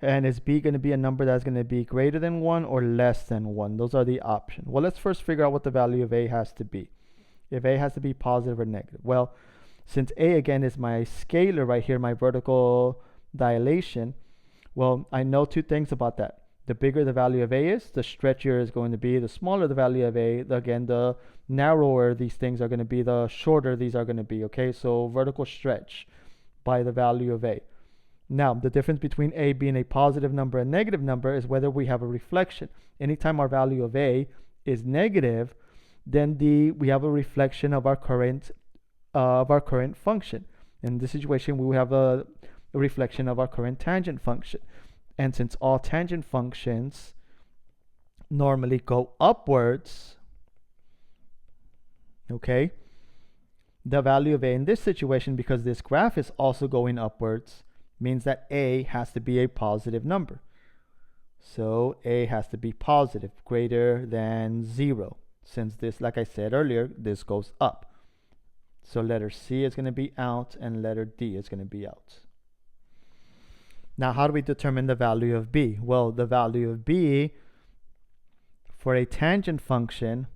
and is b going to be a number that's going to be greater than 1 or less than 1? Those are the options. Well, let's first figure out what the value of a has to be. If a has to be positive or negative. Well, since a again is my scalar right here, my vertical dilation, well, I know two things about that. The bigger the value of a is, the stretchier is going to be. The smaller the value of a, again, the narrower these things are going to be, the shorter these are going to be. Okay, so vertical stretch by the value of a. Now, the difference between a being a positive number and negative number is whether we have a reflection. Anytime our value of a is negative, then we have a reflection of our current function. In this situation, we have a reflection of our current tangent function. And since all tangent functions normally go upwards, okay, the value of a in this situation, because this graph is also going upwards, means that a has to be a positive number. So a has to be positive, greater than 0. Since this, like I said earlier, this goes up. So letter C is going to be out and letter D is going to be out. Now, how do we determine the value of B? Well, the value of B for a tangent function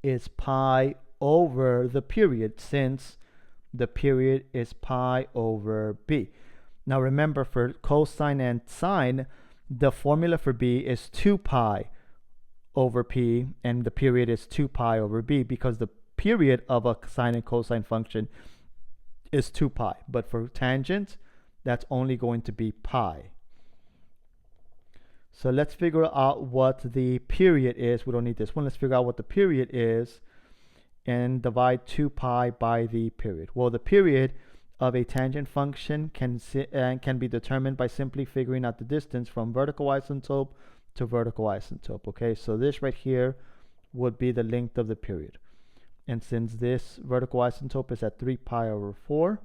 is pi over the period, since the period is pi over B. Now remember, for cosine and sine, the formula for B is 2 pi over P, and the period is 2 pi over B, because the period of a sine and cosine function is 2 pi. But for tangent, that's only going to be pi. So let's figure out what the period is. We don't need this one. Let's figure out what the period is and divide 2 pi by the period. Well, the period of a tangent function can be determined by simply figuring out the distance from vertical isotope to vertical isotope. Okay, so this right here would be the length of the period. And since this vertical isotope is at 3 pi over 4,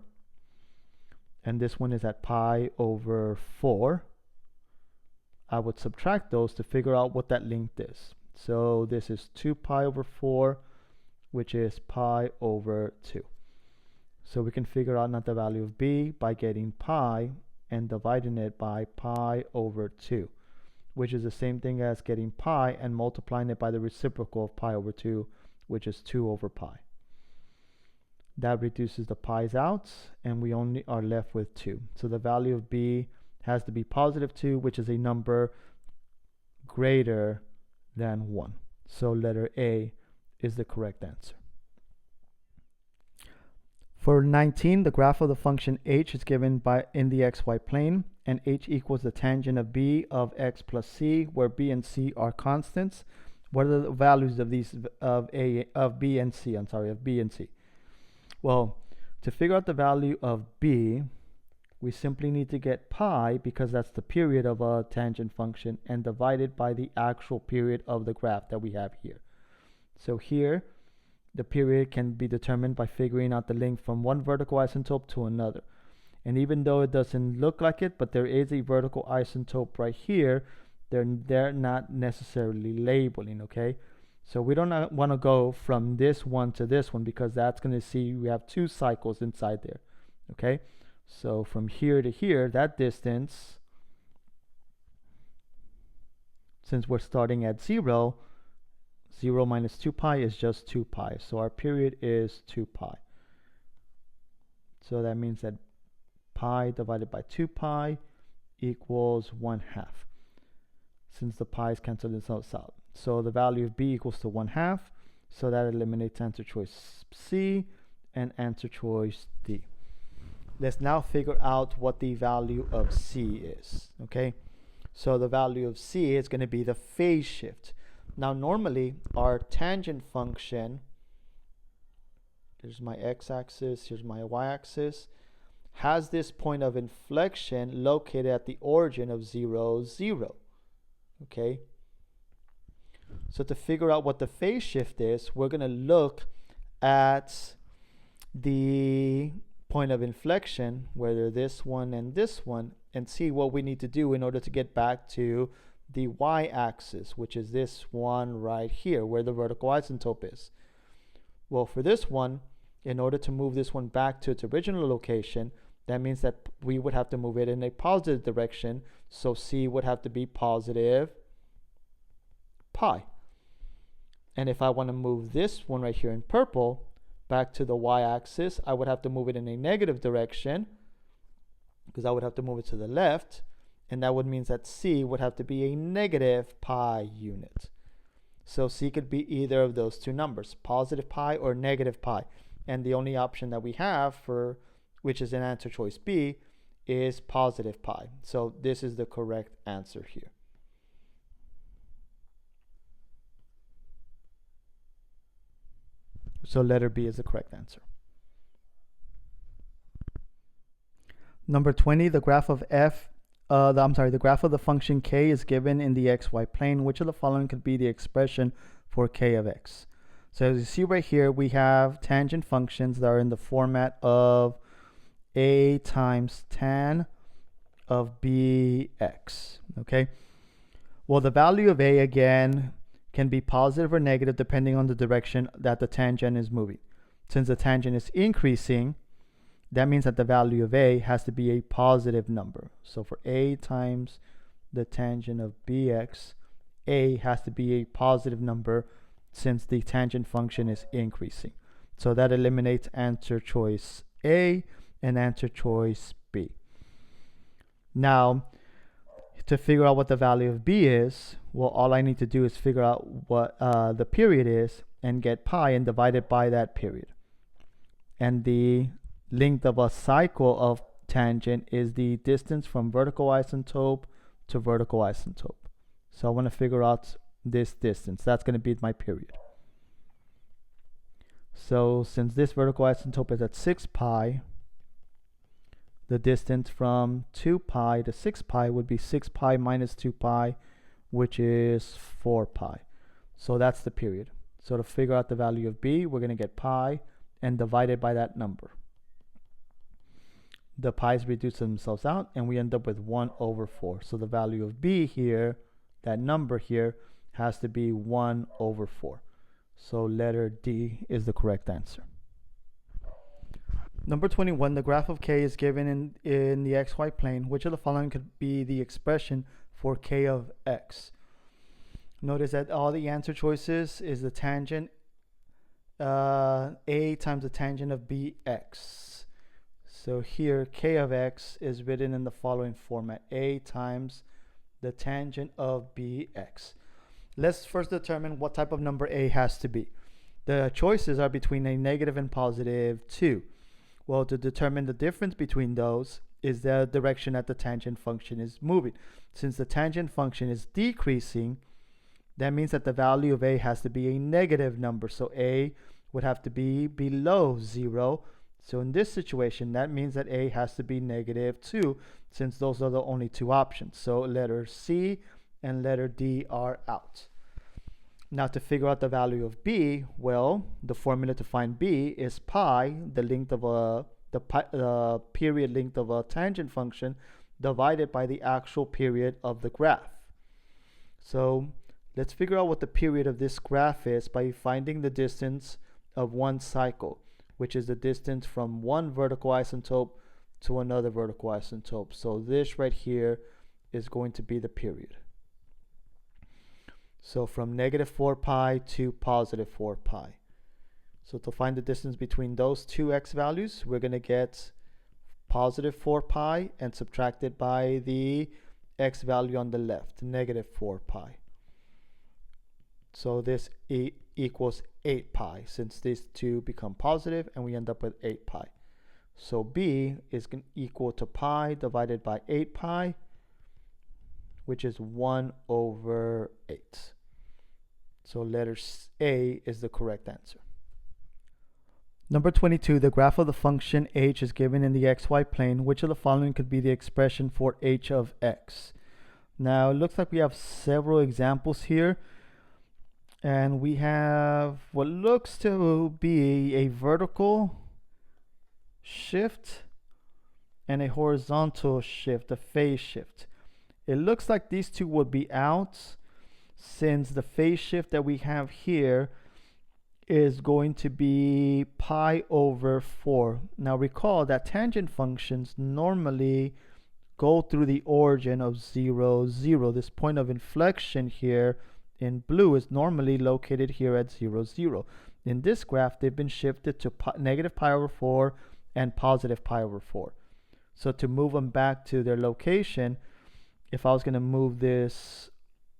and this one is at pi over 4, I would subtract those to figure out what that length is. So this is 2 pi over 4, which is pi over 2. So we can figure out not the value of b by getting pi and dividing it by pi over 2, which is the same thing as getting pi and multiplying it by the reciprocal of pi over 2, which is 2 over pi. That reduces the pi's out, and we only are left with 2. So the value of b has to be positive 2, which is a number greater than 1. So letter A is the correct answer. For 19, the graph of the function h is given in the xy plane, and h equals the tangent of b of x plus c, where b and c are constants. What are the values of these of b and c? Well, to figure out the value of b, we simply need to get pi, because that's the period of a tangent function, and divide it by the actual period of the graph that we have here. So here, the period can be determined by figuring out the length from one vertical isotope to another. And even though it doesn't look like it, but there is a vertical isotope right here, they're not necessarily labeling, okay? So we don't want to go from this one to this one, because that's going to see we have 2 cycles inside there, okay? So from here to here, that distance, since we're starting at 0, 0 minus 2 pi is just 2 pi. So our period is 2 pi. So that means that pi divided by 2 pi equals 1/2, since the pi's cancel themselves out. So the value of b equals to 1/2. So that eliminates answer choice C and answer choice D. Let's now figure out what the value of C is, okay? So the value of C is going to be the phase shift. Now normally our tangent function, here's my x-axis, here's my y-axis, has this point of inflection located at the origin of 0, 0, okay? So to figure out what the phase shift is, we're going to look at the point of inflection, whether this one and this one, and see what we need to do in order to get back to the y-axis, which is this one right here, where the vertical isotope is. Well, for this one, in order to move this one back to its original location, that means that we would have to move it in a positive direction. So C would have to be positive pi. And if I want to move this one right here in purple back to the y-axis, I would have to move it in a negative direction, because I would have to move it to the left, and that would mean that C would have to be a negative pi unit. So C could be either of those two numbers, positive pi or negative pi. And the only option that we have, for which is in answer choice B, is positive pi. So this is the correct answer here. So letter B is the correct answer. Number 20, the graph of the graph of the function k is given in the xy plane. Which of the following could be the expression for k of x? So as you see right here, we have tangent functions that are in the format of a times tan of bx, okay? Well, the value of a, again, can be positive or negative depending on the direction that the tangent is moving. Since the tangent is increasing, that means that the value of a has to be a positive number. So for a times the tangent of bx, a has to be a positive number since the tangent function is increasing. So that eliminates answer choice A and answer choice B. Now, to figure out what the value of b is, well, all I need to do is figure out what the period is and get pi and divide it by that period. And the length of a cycle of tangent is the distance from vertical isotope to vertical isotope. So I want to figure out this distance. That's going to be my period. So since this vertical isotope is at 6 pi, the distance from 2 pi to 6 pi would be 6 pi minus 2 pi, which is 4 pi. So that's the period. So to figure out the value of b, we're going to get pi and divide it by that number. The pi's reduce themselves out, and we end up with 1 over 4. So the value of b here, that number here, has to be 1 over 4. So letter D is the correct answer. Number 21, the graph of k is given in the xy plane. Which of the following could be the expression for k of x? Notice that all the answer choices is the tangent a times the tangent of bx. So here k of x is written in the following format: a times the tangent of bx. Let's first determine what type of number a has to be. The choices are between a negative and positive 2. Well, to determine the difference between those is the direction that the tangent function is moving. Since the tangent function is decreasing, that means that the value of a has to be a negative number. So a would have to be below 0. So in this situation, that means that a has to be negative 2, since those are the only two options. So letter C and letter D are out. Now to figure out the value of b, well, the formula to find b is pi, the length of the period length of a tangent function, divided by the actual period of the graph. So let's figure out what the period of this graph is by finding the distance of one cycle, which is the distance from one vertical isotope to another vertical isotope. So this right here is going to be the period. So from negative 4 pi to positive 4 pi. So to find the distance between those two x values, we're going to get positive 4 pi and subtract it by the x value on the left, negative 4 pi. So this equals 8 pi, since these two become positive, and we end up with 8 pi. So b is equal to pi divided by 8 pi, which is 1 over 8. So letter A is the correct answer. Number 22, the graph of the function h is given in the xy plane. Which of the following could be the expression for h of x? Now it looks like we have several examples here, and we have what looks to be a vertical shift and a horizontal shift, a phase shift. It looks like these two would be out, since the phase shift that we have here is going to be pi over 4. Now recall that tangent functions normally go through the origin of 0, 0. This point of inflection here in blue is normally located here at 0, 0. In this graph, they've been shifted to negative pi over 4 and positive pi over 4. So to move them back to their location, if I was going to move this,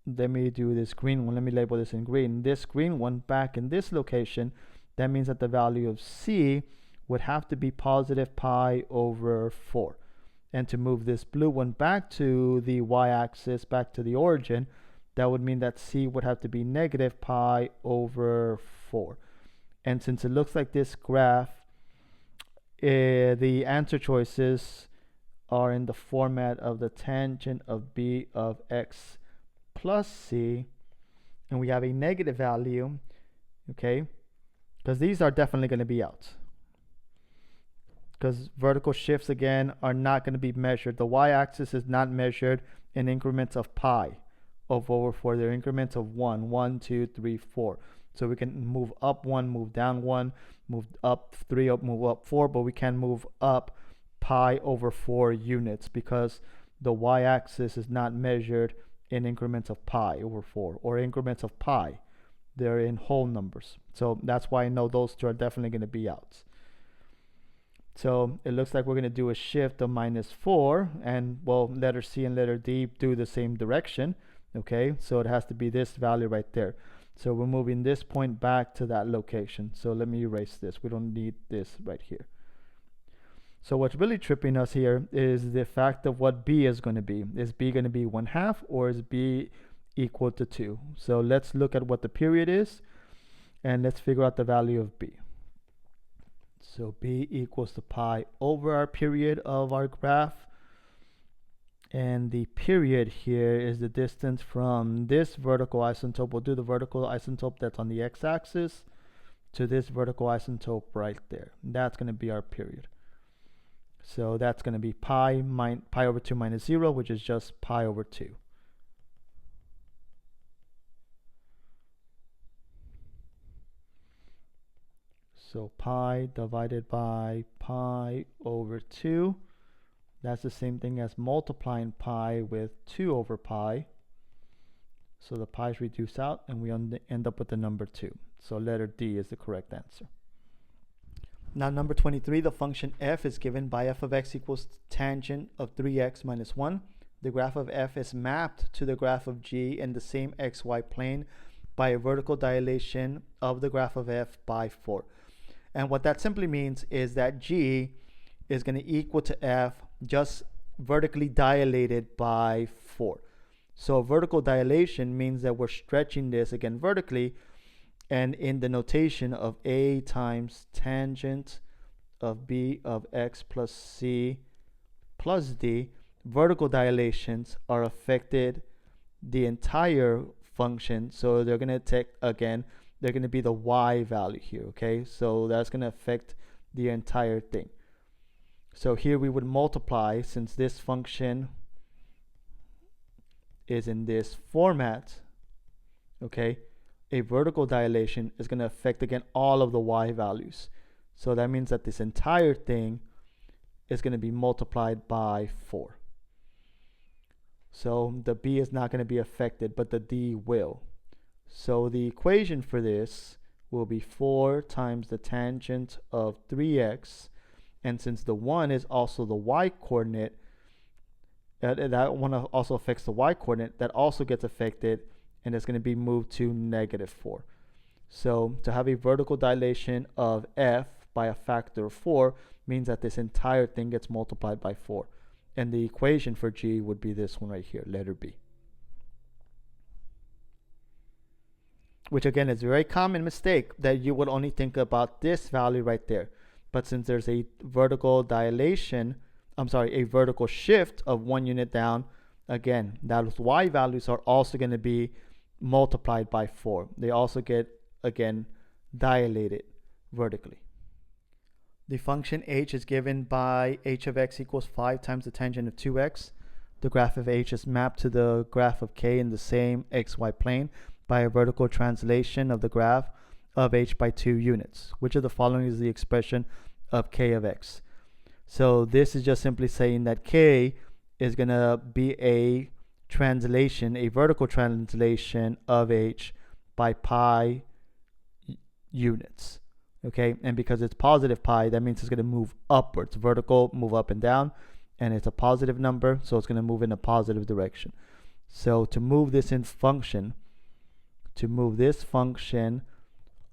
let me do this green one, let me label this in green, this green one back in this location, that means that the value of c would have to be positive pi over 4. And to move this blue one back to the y-axis, back to the origin, that would mean that c would have to be negative pi over 4. And since it looks like this graph, the answer choices are in the format of the tangent of b of x plus c, and we have a negative value, okay, because these are definitely going to be out, because vertical shifts again are not going to be measured. The y-axis is not measured in increments of pi over 4. They're increments of 1, 1, 2, 3, 4. So we can move up 1, move down 1, move up 3, up, move up 4, but we can move up pi over 4 units because the y-axis is not measured in increments of pi over 4 or increments of pi. They're in whole numbers. So that's why I know those two are definitely going to be out. So it looks like we're going to do a shift of minus 4, and well, letter C and letter D do the same direction. Okay, so it has to be this value right there. So we're moving this point back to that location. So let me erase this. We don't need this right here. So what's really tripping us here is the fact of what b is going to be. Is b going to be 1/2 or is b equal to 2? So let's look at what the period is and let's figure out the value of b. So b equals to pi over our period of our graph. And the period here is the distance from this vertical isotope. We'll do the vertical isotope that's on the x-axis to this vertical isotope right there. That's going to be our period. So that's going to be pi over 2 minus 0, which is just pi over 2. So pi divided by pi over 2. That's the same thing as multiplying pi with 2 over pi. So the pi's reduce out and we end up with the number 2. So letter D is the correct answer. Now number 23, the function f is given by f of x equals tangent of 3x minus 1. The graph of f is mapped to the graph of g in the same xy plane by a vertical dilation of the graph of f by 4. And what that simply means is that g is going to equal to f just vertically dilated by 4. So vertical dilation means that we're stretching this again vertically, and in the notation of a times tangent of b of x plus c plus d, vertical dilations are affected the entire function. So they're going to take, again, they're going to be the y value here, okay? So that's going to affect the entire thing. So here we would multiply, since this function is in this format, okay, a vertical dilation is going to affect again all of the y values. So that means that this entire thing is going to be multiplied by 4. So the b is not going to be affected, but the d will. So the equation for this will be 4 times the tangent of 3x, and since the 1 is also the y coordinate, that one also affects the y coordinate, that also gets affected, and it's going to be moved to -4. So to have a vertical dilation of f by a factor of 4 means that this entire thing gets multiplied by 4. And the equation for g would be this one right here, letter B. Which again is a very common mistake, that you would only think about this value right there. But since there's a vertical dilation, a vertical shift of 1 unit down, again, those y values are also going to be multiplied by 4. They also get, again, dilated vertically. The function h is given by h of x equals 5 times the tangent of 2x. The graph of h is mapped to the graph of k in the same xy plane by a vertical translation of the graph of h by 2 units. Which of the following is the expression of k of x? So this is just simply saying that k is going to be a translation, a vertical translation of h by pi units. Okay, and because it's positive pi, that means it's going to move upwards. Vertical, move up and down, and it's a positive number, so it's going to move in a positive direction. So to move this function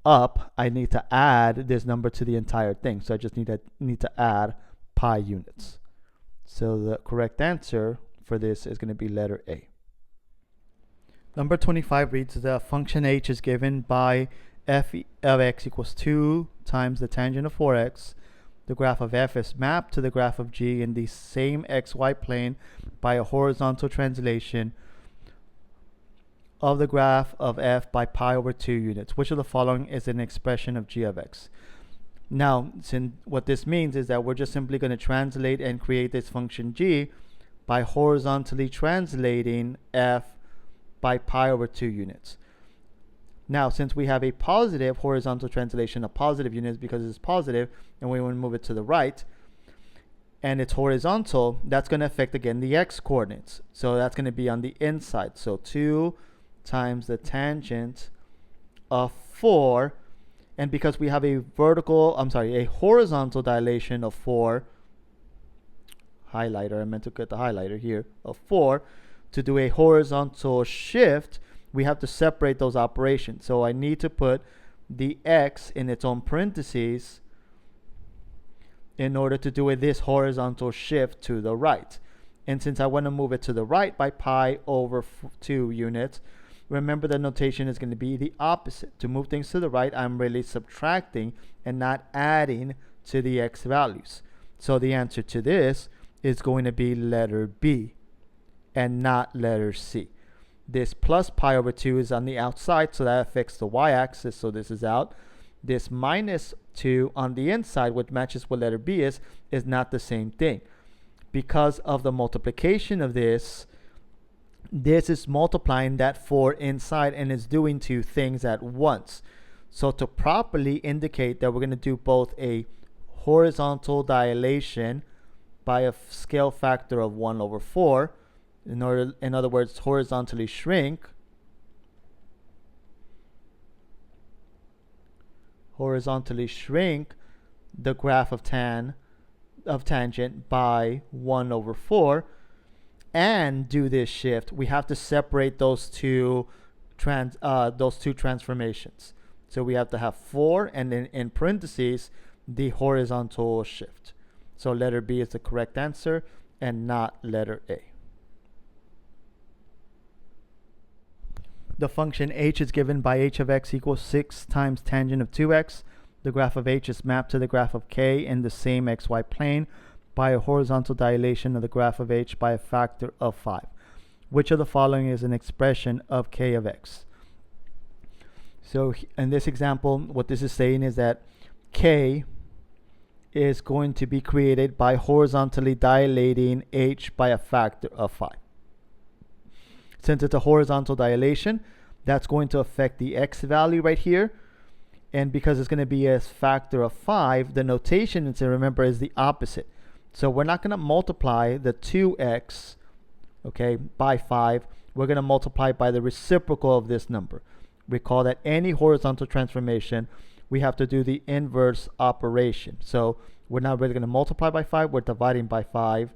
up, I need to add this number to the entire thing. So I just need to add pi units. So the correct answer for this is going to be letter A. Number 25 reads, the function h is given by f of x equals 2 times the tangent of 4x. The graph of f is mapped to the graph of g in the same xy plane by a horizontal translation of the graph of f by pi over 2 units. Which of the following is an expression of g of x? Now, what this means is that we're just simply going to translate and create this function g by horizontally translating f by pi over 2 units. Now, since we have a positive horizontal translation of positive units because it's positive, and we want to move it to the right, and it's horizontal, that's going to affect, again, the x coordinates. So that's going to be on the inside. So 2 times the tangent of 4, and because we have a horizontal dilation of 4, highlighter, I meant to get the highlighter here, of 4, to do a horizontal shift, we have to separate those operations. So I need to put the x in its own parentheses in order to do this horizontal shift to the right. And since I want to move it to the right by pi over 2 units, remember the notation is going to be the opposite. To move things to the right, I'm really subtracting and not adding to the x values. So the answer to this is going to be letter B and not letter C. This plus pi over 2 is on the outside, so that affects the y-axis, so this is out. This minus 2 on the inside, which matches what letter B is not the same thing. Because of the multiplication of this is multiplying that 4 inside and is doing 2 things at once. So to properly indicate that we're going to do both a horizontal dilation by a scale factor of 1 over 4, in other words, horizontally shrink the graph of tangent by 1 over 4, and do this shift, we have to separate those two transformations. So we have to have 4 and then in parentheses the horizontal shift. So letter B is the correct answer and not letter A. The function h is given by h of x equals 6 times tangent of 2x. The graph of h is mapped to the graph of k in the same xy plane by a horizontal dilation of the graph of h by a factor of 5. Which of the following is an expression of k of x? So in this example, what this is saying is that k is going to be created by horizontally dilating h by a factor of 5. Since it's a horizontal dilation, that's going to affect the x value right here. And because it's going to be a factor of 5, the notation, to remember, is the opposite. So we're not going to multiply the 2x, okay, by 5. We're going to multiply by the reciprocal of this number. Recall that any horizontal transformation, we have to do the inverse operation. So we're not really going to multiply by 5. We're dividing by 5.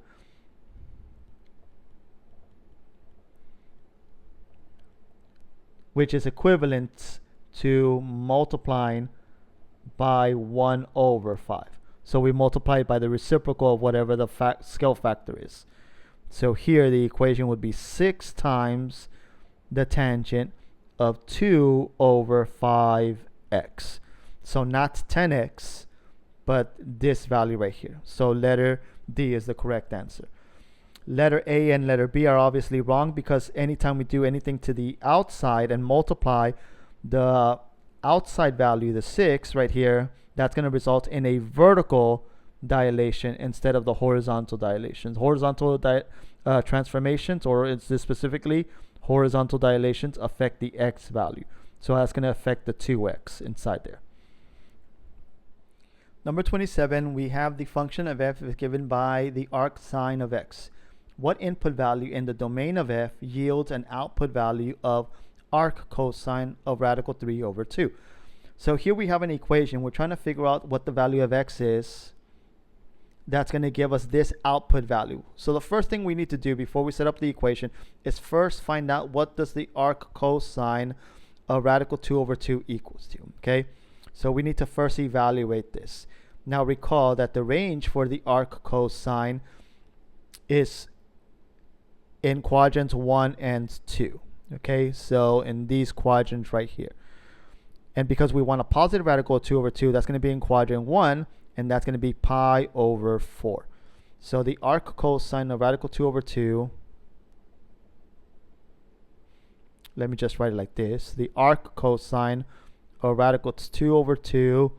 Which is equivalent to multiplying by 1 over 5. So we multiply by the reciprocal of whatever the scale factor is. So here the equation would be 6 times the tangent of 2 over 5x. So not 10x, but this value right here. So letter D is the correct answer. Letter A and letter B are obviously wrong, because anytime we do anything to the outside and multiply the outside value, the 6 right here, that's going to result in a vertical dilation instead of the horizontal dilations. Horizontal transformations, or specifically horizontal dilations, affect the x value. So that's going to affect the 2x inside there. Number 27, we have the function of f is given by the arc sine of x. What input value in the domain of f yields an output value of arc cosine of radical 3 over 2? So here we have an equation. We're trying to figure out what the value of x is. That's going to give us this output value. So the first thing we need to do before we set up the equation is first find out what does the arc cosine of radical 2 over 2 equals to. Okay, so we need to first evaluate this. Now recall that the range for the arc cosine is in quadrants 1 and 2. Okay, so in these quadrants right here. And because we want a positive radical of 2 over 2, that's going to be in quadrant 1, and that's going to be pi over 4. So the arc cosine of radical 2 over 2, let me just write it like this. The arc cosine of radical 2 over 2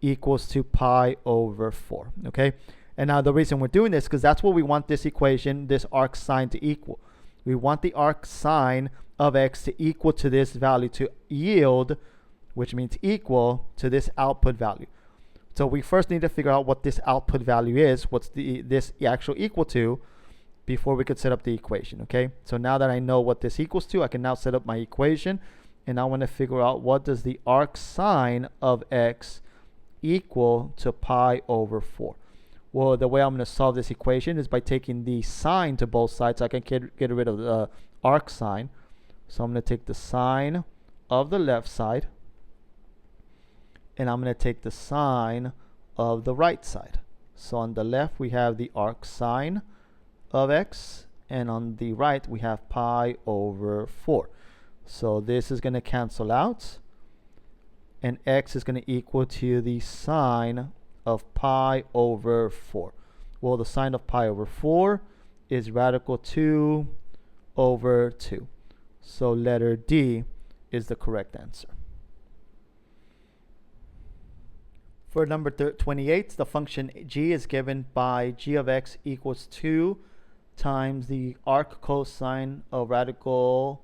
equals to pi over 4. Okay, and now the reason we're doing this, because that's what we want this equation, this arc sine, to equal. We want the arc sine of x to equal to this value, to yield, which means equal to this output value. So we first need to figure out what this output value is, what's this actual equal to, before we could set up the equation. Okay, so now that I know what this equals to, I can now set up my equation, and I want to figure out what does the arc sine of x equal to pi over 4. Well, the way I'm going to solve this equation is by taking the sine to both sides, so I can get rid of the arc sine. So I'm going to take the sine of the left side, and I'm going to take the sine of the right side. So on the left we have the arc sine of x, and on the right we have pi over 4. So this is going to cancel out, and x is going to equal to the sine of pi over 4. Well, the sine of pi over 4 is radical 2 over 2. So letter D is the correct answer. For number 28, the function g is given by g of x equals 2 times the arc cosine of radical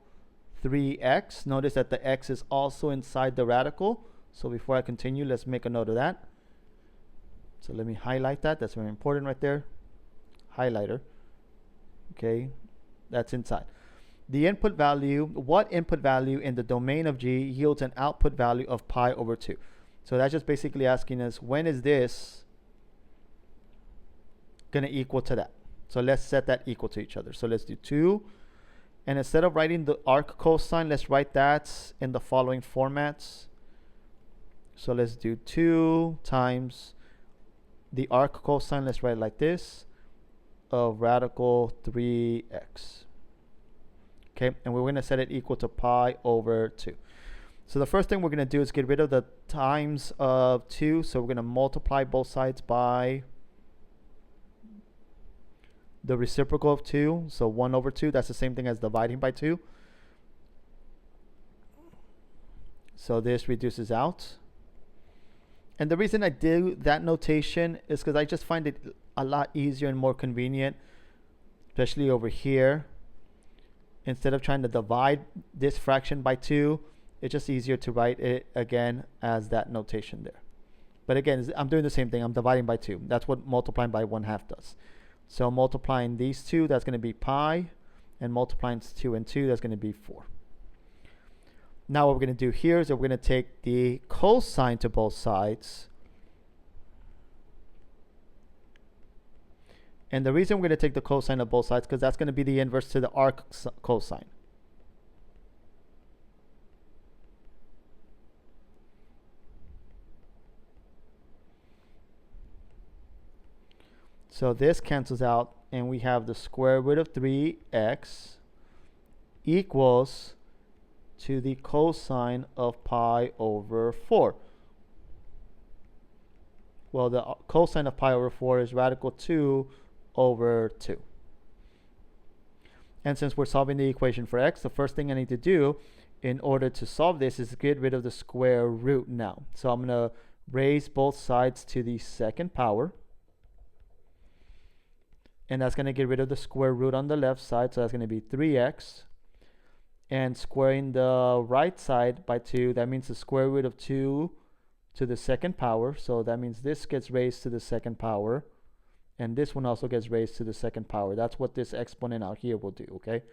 3x. Notice that the x is also inside the radical. So before I continue, let's make a note of that. So let me highlight that. That's very important right there. Highlighter. Okay, that's inside. The input value, what input value in the domain of g yields an output value of pi over 2? So that's just basically asking us, when is this going to equal to that? So let's set that equal to each other. So let's do 2. And instead of writing the arc cosine, let's write that in the following formats. So let's do 2 times the arc cosine, let's write it like this, of radical 3x. Okay, and we're going to set it equal to pi over 2. So the first thing we're going to do is get rid of the times of 2. So we're going to multiply both sides by the reciprocal of 2. So 1 over 2, that's the same thing as dividing by 2. So this reduces out. And the reason I do that notation is because I just find it a lot easier and more convenient, especially over here. Instead of trying to divide this fraction by 2, it's just easier to write it again as that notation there. But again, I'm doing the same thing. I'm dividing by 2. That's what multiplying by 1/2 does. So multiplying these two, that's going to be pi, and multiplying 2 and 2, that's going to be 4. Now what we're going to do here is that we're going to take the cosine to both sides. And the reason we're going to take the cosine of both sides, because that's going to be the inverse to the arc cosine. So this cancels out, and we have the square root of 3x equals to the cosine of pi over 4. Well, the cosine of pi over 4 is radical 2 over 2. And since we're solving the equation for x, the first thing I need to do in order to solve this is get rid of the square root now. So I'm going to raise both sides to the second power. And that's going to get rid of the square root on the left side. So that's going to be 3x. And squaring the right side by 2, that means the square root of 2 to the second power. So that means this gets raised to the second power. And this one also gets raised to the second power. That's what this exponent out here will do, okay?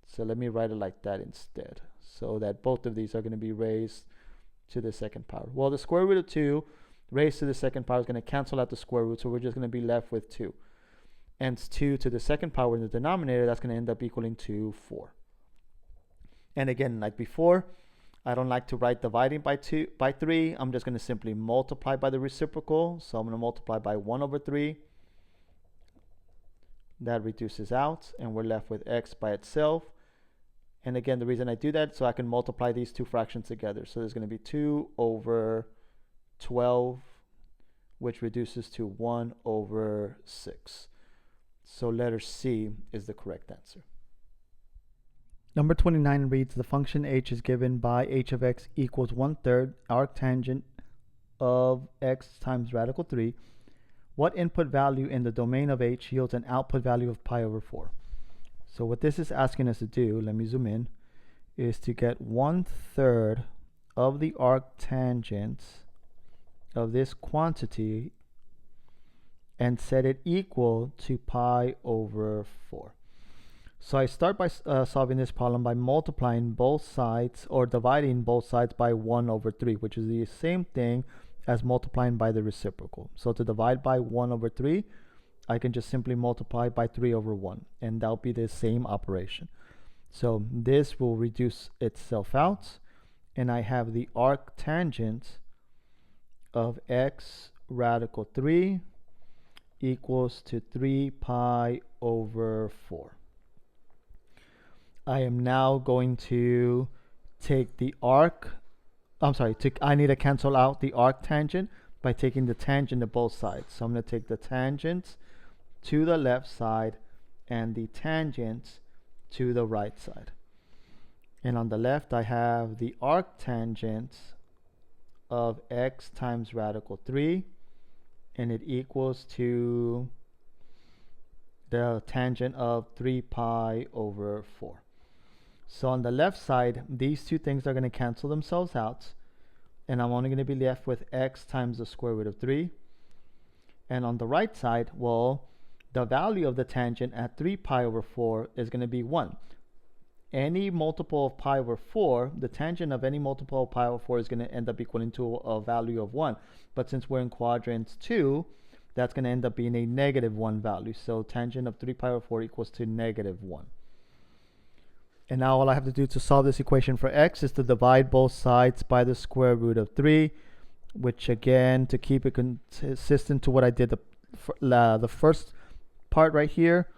So let me write it like that instead. So that both of these are going to be raised to the second power. Well, the square root of 2 raised to the second power is going to cancel out the square root. So we're just going to be left with 2. And 2 to the second power in the denominator, that's going to end up equaling to 4. And again, like before, I don't like to write dividing by 3. I'm just going to simply multiply by the reciprocal. So I'm going to multiply by 1 over 3. That reduces out, and we're left with x by itself. And again, the reason I do that, so I can multiply these two fractions together. So there's going to be 2 over 12, which reduces to 1 over 6. So letter C is the correct answer. Number 29 reads, the function h is given by h of x equals 1/3 arctangent of x times radical 3. What input value in the domain of h yields an output value of pi over 4? So what this is asking us to do, let me zoom in, is to get 1/3 of the arctangent of this quantity and set it equal to pi over 4. So I start by solving this problem by multiplying both sides, or dividing both sides by 1 over 3, which is the same thing as multiplying by the reciprocal. So to divide by 1 over 3, I can just simply multiply by 3 over 1, and that'll be the same operation. So this will reduce itself out, and I have the arc tangent of x radical 3 equals to 3 pi over 4. I am now going to take the arc, I need to cancel out the arc tangent by taking the tangent of both sides. So I'm going to take the tangent to the left side and the tangent to the right side. And on the left, I have the arc tangent of x times radical 3, and it equals to the tangent of 3 pi over 4. So on the left side, these two things are going to cancel themselves out, and I'm only going to be left with x times the square root of 3. And on the right side, well, the value of the tangent at 3 pi over 4 is going to be 1. Any multiple of pi over 4, the tangent of any multiple of pi over 4 is going to end up equaling to a value of 1. But since we're in quadrant 2, that's going to end up being a negative 1 value. So tangent of 3 pi over 4 equals to negative 1. And now all I have to do to solve this equation for x is to divide both sides by the square root of 3, which again, to keep it consistent to what I did the first part right here,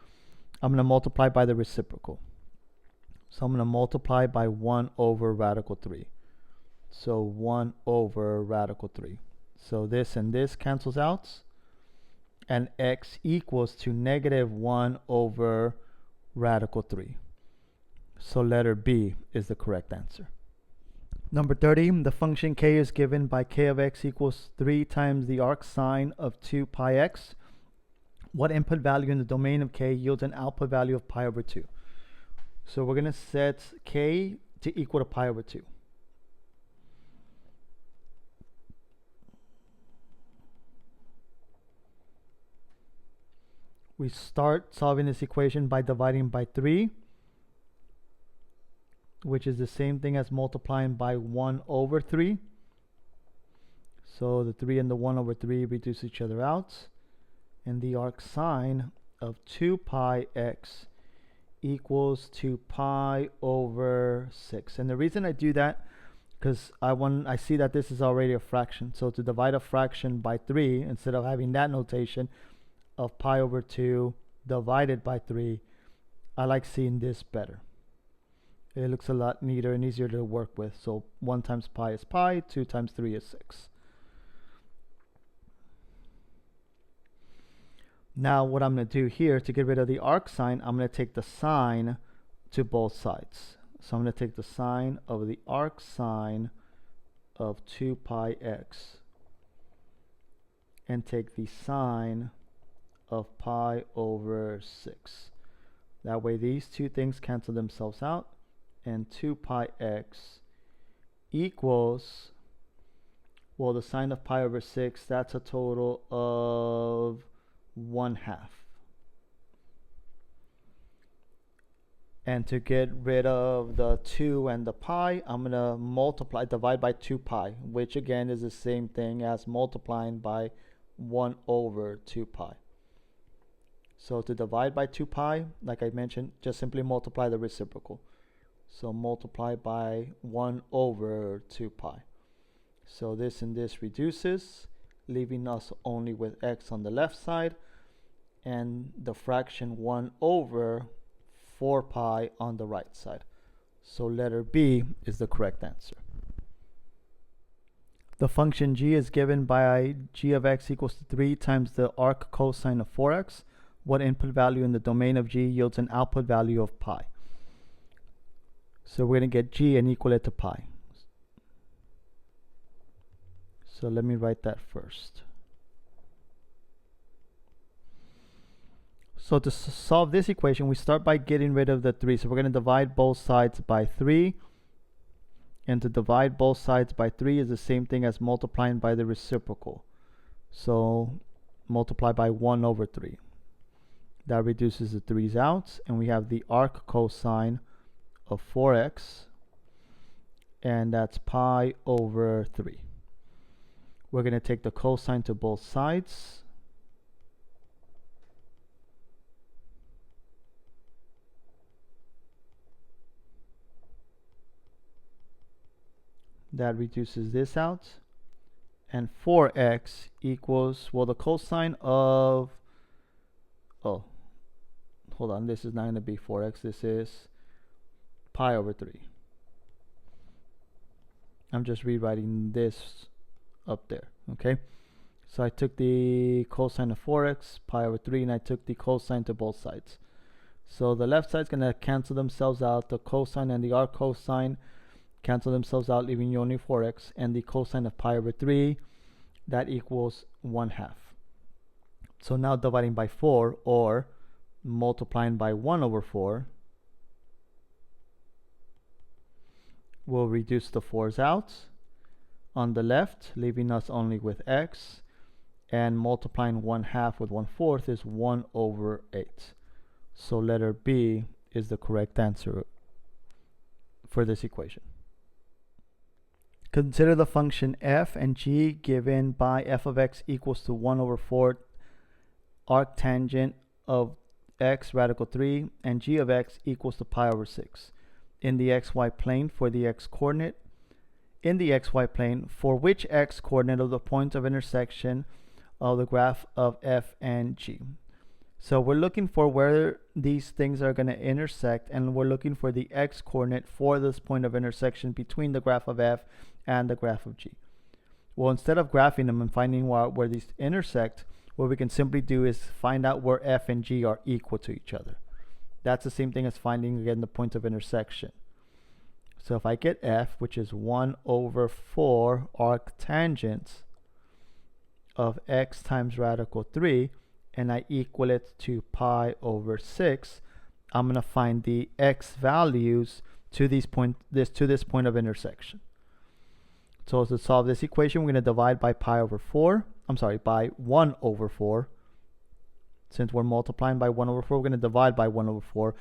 I'm going to multiply by the reciprocal. So I'm going to multiply by 1 over radical 3. So 1 over radical 3. So this and this cancels out, and x equals to negative 1 over radical 3. So letter B is the correct answer. Number 30, the function k is given by k of x equals 3 times the arc sine of 2 pi x. What input value in the domain of k yields an output value of pi over 2? So we're going to set k to equal to pi over 2. We start solving this equation by dividing by 3, which is the same thing as multiplying by 1 over 3. So the 3 and the 1 over 3 reduce each other out. And the arc sine of 2 pi x equals to pi over 6. And the reason I do that, because I see that this is already a fraction. So to divide a fraction by 3, instead of having that notation of pi over 2 divided by 3, I like seeing this better. It looks a lot neater and easier to work with. So 1 times pi is pi, 2 times 3 is 6. Now what I'm going to do here, to get rid of the arc sine, I'm going to take the sine to both sides. So I'm going to take the sine of the arc sine of 2 pi x and take the sine of pi over 6. That way these two things cancel themselves out, and 2 pi x equals, well, the sine of pi over 6, that's a total of 1/2. And to get rid of the 2 and the pi, I'm going to divide by 2 pi, which again is the same thing as multiplying by 1 over 2 pi. So to divide by 2 pi, like I mentioned, just simply multiply the reciprocal. So multiply by 1 over 2 pi. So this and this reduces, leaving us only with x on the left side and the fraction 1 over 4 pi on the right side. So letter B is the correct answer. The function g is given by g of x equals to 3 times the arc cosine of 4x. What input value in the domain of g yields an output value of pi? So we're going to get g and equal it to pi. So let me write that first. So to solve this equation, we start by getting rid of the 3. So we're going to divide both sides by 3. And to divide both sides by 3 is the same thing as multiplying by the reciprocal. So multiply by 1 over 3. That reduces the 3's out. And we have the arc cosine of 4x. And that's pi over 3. We're going to take the cosine to both sides. That reduces this out. And 4x equals, well, the cosine of, oh, hold on, this is not going to be 4x, this is pi over 3. I'm just rewriting this up there, okay? So I took the cosine of 4x, pi over 3, and I took the cosine to both sides. So the left side's going to cancel themselves out. The cosine and the arc cosine cancel themselves out, leaving you only 4x. And the cosine of pi over 3, that equals 1/2. So now dividing by 4 or multiplying by 1 over 4 will reduce the 4's out on the left, leaving us only with x. And multiplying 1/2 with 1/4 is 1 over 8. So letter B is the correct answer for this equation. Consider the function f and g given by f of x equals to 1 over 4 arctangent of x radical 3 and g of x equals to pi over 6 in the xy plane for the x coordinate. In the xy plane, for which x coordinate of the point of intersection of the graph of f and g. So we're looking for where these things are going to intersect, and we're looking for the x coordinate for this point of intersection between the graph of f and the graph of g. Well, instead of graphing them and finding where these intersect, what we can simply do is find out where f and g are equal to each other. That's the same thing as finding, again, the point of intersection. So if I get f, which is 1 over 4 arctangent of x times radical 3, and I equal it to pi over 6, I'm going to find the x values to this point of intersection. So to solve this equation, we're going to divide by by 1 over 4. Since we're multiplying by 1 over 4, we're going to divide by 1 over 4,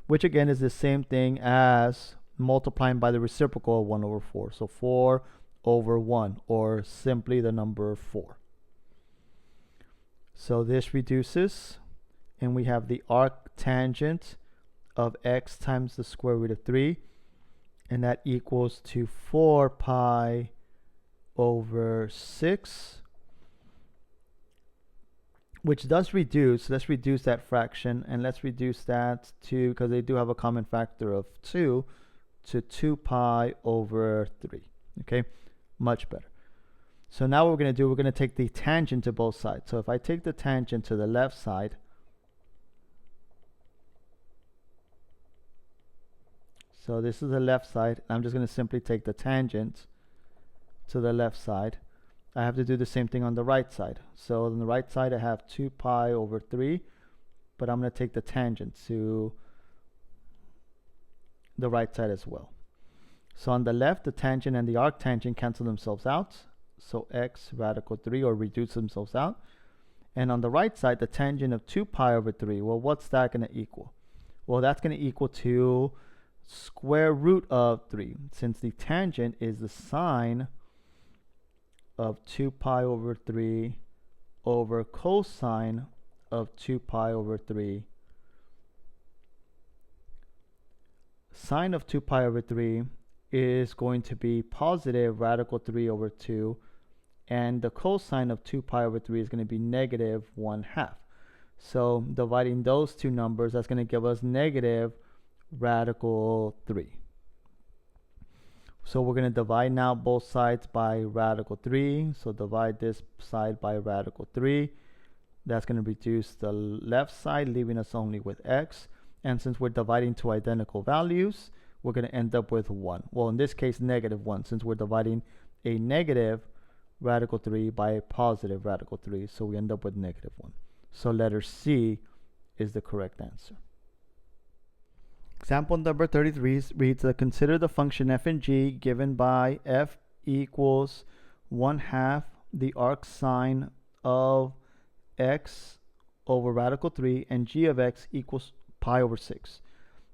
which again is the same thing as multiplying by the reciprocal of 1 over 4. So 4 over 1, or simply the number 4. So this reduces, and we have the arctangent of x times the square root of 3, and that equals to 4 pi over 6, which does reduce. Let's reduce that fraction, and let's reduce that to, because they do have a common factor of 2, to 2 pi over 3. Okay, much better. So now what we're going to do, we're going to take the tangent to both sides. So if I take the tangent to the left side, so this is the left side, I'm just going to simply take the tangent to the left side. I have to do the same thing on the right side. So on the right side, I have 2 pi over 3, but I'm going to take the tangent to the right side as well. So on the left, the tangent and the arctangent cancel themselves out. So x radical 3, or reduce themselves out. And on the right side, the tangent of 2 pi over 3, well, what's that going to equal? Well, that's going to equal to square root of 3, since the tangent is the sine of 2 pi over 3 over cosine of 2 pi over 3. Sine of 2 pi over 3 is going to be positive radical 3 over 2, and the cosine of 2 pi over 3 is going to be negative 1/2. So dividing those two numbers, that's going to give us negative radical 3. So we're going to divide now both sides by radical 3. So divide this side by radical 3. That's going to reduce the left side, leaving us only with x. And since we're dividing two identical values, we're going to end up with 1. Well, in this case, negative 1, since we're dividing a negative radical 3 by a positive radical 3. So we end up with negative 1. So letter C is the correct answer. Example number 33 reads that consider the function f and g given by f equals 1/2 the arcsine of x over radical 3 and g of x equals pi over 6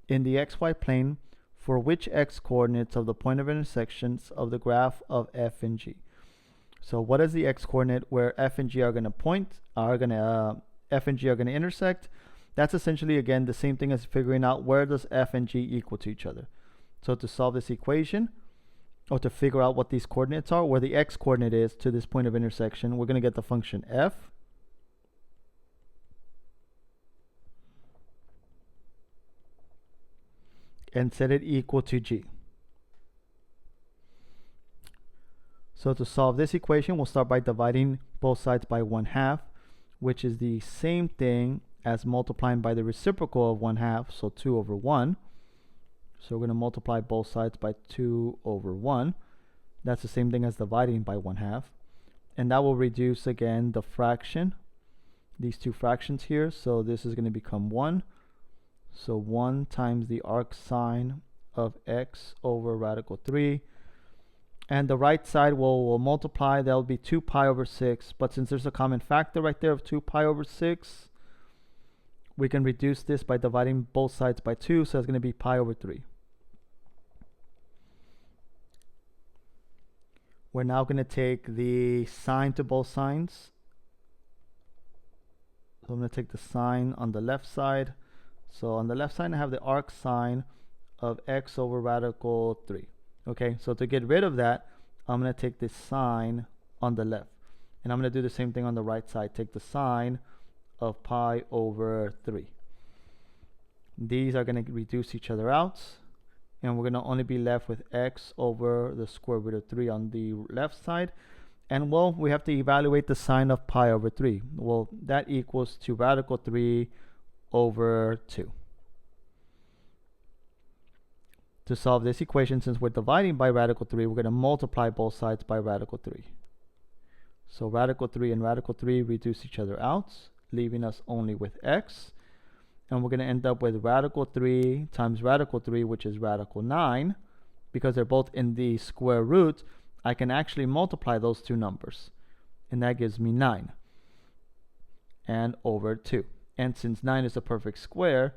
in the xy plane for which x coordinates of the point of intersections of the graph of f and g. So what is the x coordinate where f and g are going to f and g are going to intersect? That's essentially, again, the same thing as figuring out where does f and g equal to each other. So to solve this equation, or to figure out what these coordinates are, where the x coordinate is to this point of intersection, we're going to get the function f. And set it equal to g. So to solve this equation, we'll start by dividing both sides by 1/2, which is the same thing as multiplying by the reciprocal of 1/2, so 2/1. So we're going to multiply both sides by 2/1. That's the same thing as dividing by 1/2. And that will reduce again the fraction, these two fractions here. So this is going to become 1. So 1 times the arc sine of x over radical 3. And the right side will multiply. That'll be 2 pi over 6. But since there's a common factor right there of 2 pi over 6, we can reduce this by dividing both sides by 2. So it's going to be pi over 3. We're now going to take the sine to both sides. So I'm going to take the sine on the left side. So on the left side, I have the arc sine of x over radical 3. Okay, so to get rid of that, I'm going to take the sine on the left. And I'm going to do the same thing on the right side. Take the sine of pi over 3. These are going to reduce each other out. And we're going to only be left with x over the square root of 3 on the left side. And well, we have to evaluate the sine of pi over 3. Well, that equals to radical 3 over 2. To solve this equation, since we're dividing by radical 3, we're going to multiply both sides by radical 3. So radical 3 and radical 3 reduce each other out, leaving us only with x. And we're going to end up with radical 3 times radical 3, which is radical 9. Because they're both in the square root, I can actually multiply those two numbers. And that gives me 9. And over 2. And since 9 is a perfect square,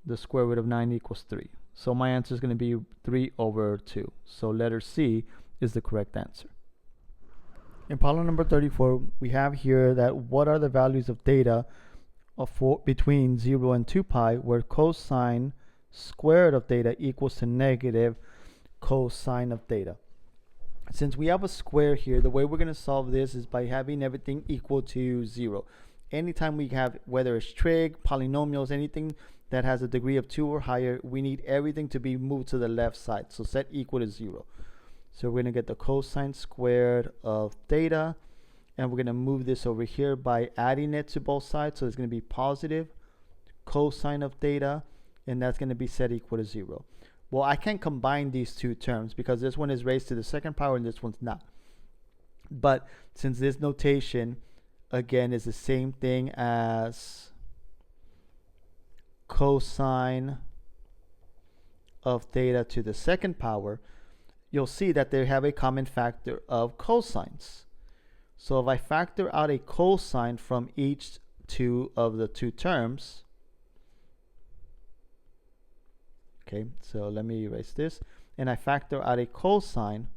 the square root of 9 equals 3. So my answer is going to be 3 over 2. So letter C is the correct answer. In problem number 34, we have here that what are the values of theta between 0 and 2 pi, where cosine squared of theta equals to negative cosine of theta. Since we have a square here, the way we're going to solve this is by having everything equal to 0. Anytime we have, whether it's trig, polynomials, anything that has a degree of 2 or higher, we need everything to be moved to the left side. So set equal to 0. So we're going to get the cosine squared of theta. And we're going to move this over here by adding it to both sides. So it's going to be positive cosine of theta. And that's going to be set equal to 0. Well, I can't combine these two terms because this one is raised to the second power and this one's not. But since this notation, again, is the same thing as cosine of theta to the second power, you'll see that they have a common factor of cosines. So if I factor out a cosine from each two of the two terms, okay, so let me erase this, and I factor out a cosine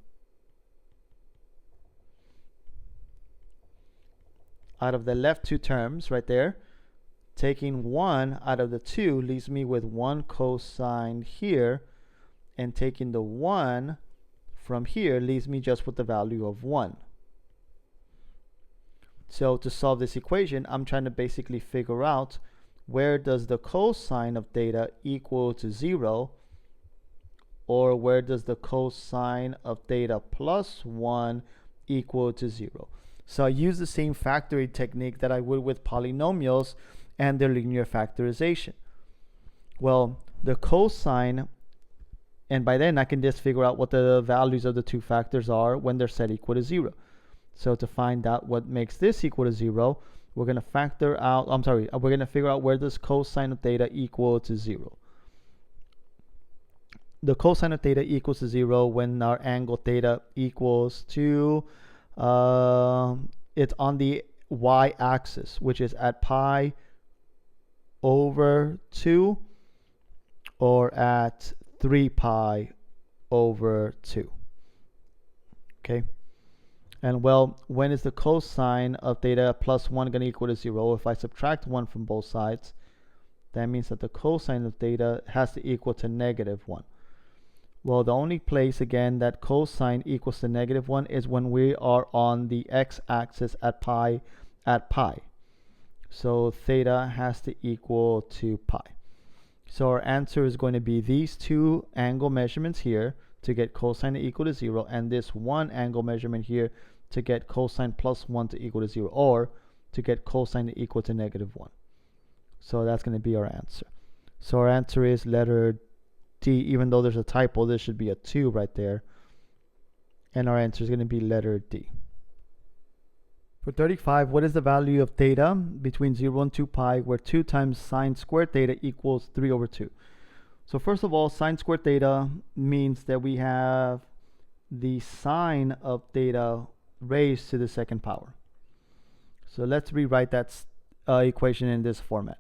out of the left two terms right there, taking 1 out of the 2 leaves me with 1 cosine here, and taking the 1 from here leaves me just with the value of 1. So to solve this equation, I'm trying to basically figure out where does the cosine of theta equal to 0, or where does the cosine of theta plus 1 equal to 0. So I use the same factoring technique that I would with polynomials and their linear factorization. Well, the cosine, and by then I can just figure out what the values of the two factors are when they're set equal to 0. So to find out what makes this equal to 0, we're going to factor out, we're going to figure out where does cosine of theta equal to 0. The cosine of theta equals to 0 when our angle theta equals to, it's on the y-axis, which is at pi over 2 or at 3 pi over 2. Okay. And well, when is the cosine of theta plus 1 going to equal to 0? If I subtract 1 from both sides, that means that the cosine of theta has to equal to negative 1. Well, the only place again that cosine equals to -1 is when we are on the x-axis at pi. So theta has to equal to pi. So our answer is going to be these two angle measurements here to get cosine to equal to 0, and this one angle measurement here to get cosine plus 1 to equal to 0, or to get cosine to equal to -1. So that's going to be our answer. So our answer is letter D. Even though there's a typo, there should be a 2 right there. And our answer is going to be letter D. For 35, what is the value of theta between 0 and 2 pi, where 2 times sine squared theta equals 3 over 2? So first of all, sine squared theta means that we have the sine of theta raised to the second power. So let's rewrite that equation in this format.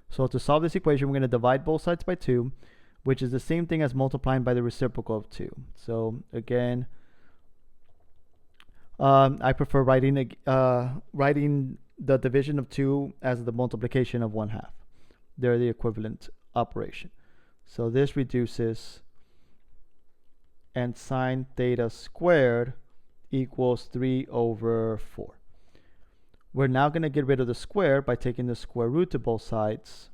So to solve this equation, we're going to divide both sides by 2, which is the same thing as multiplying by the reciprocal of 2. So again, I prefer writing the division of 2 as the multiplication of 1/2. They're the equivalent operation. So this reduces, and sine theta squared equals 3 over 4. We're now going to get rid of the square by taking the square root to both sides,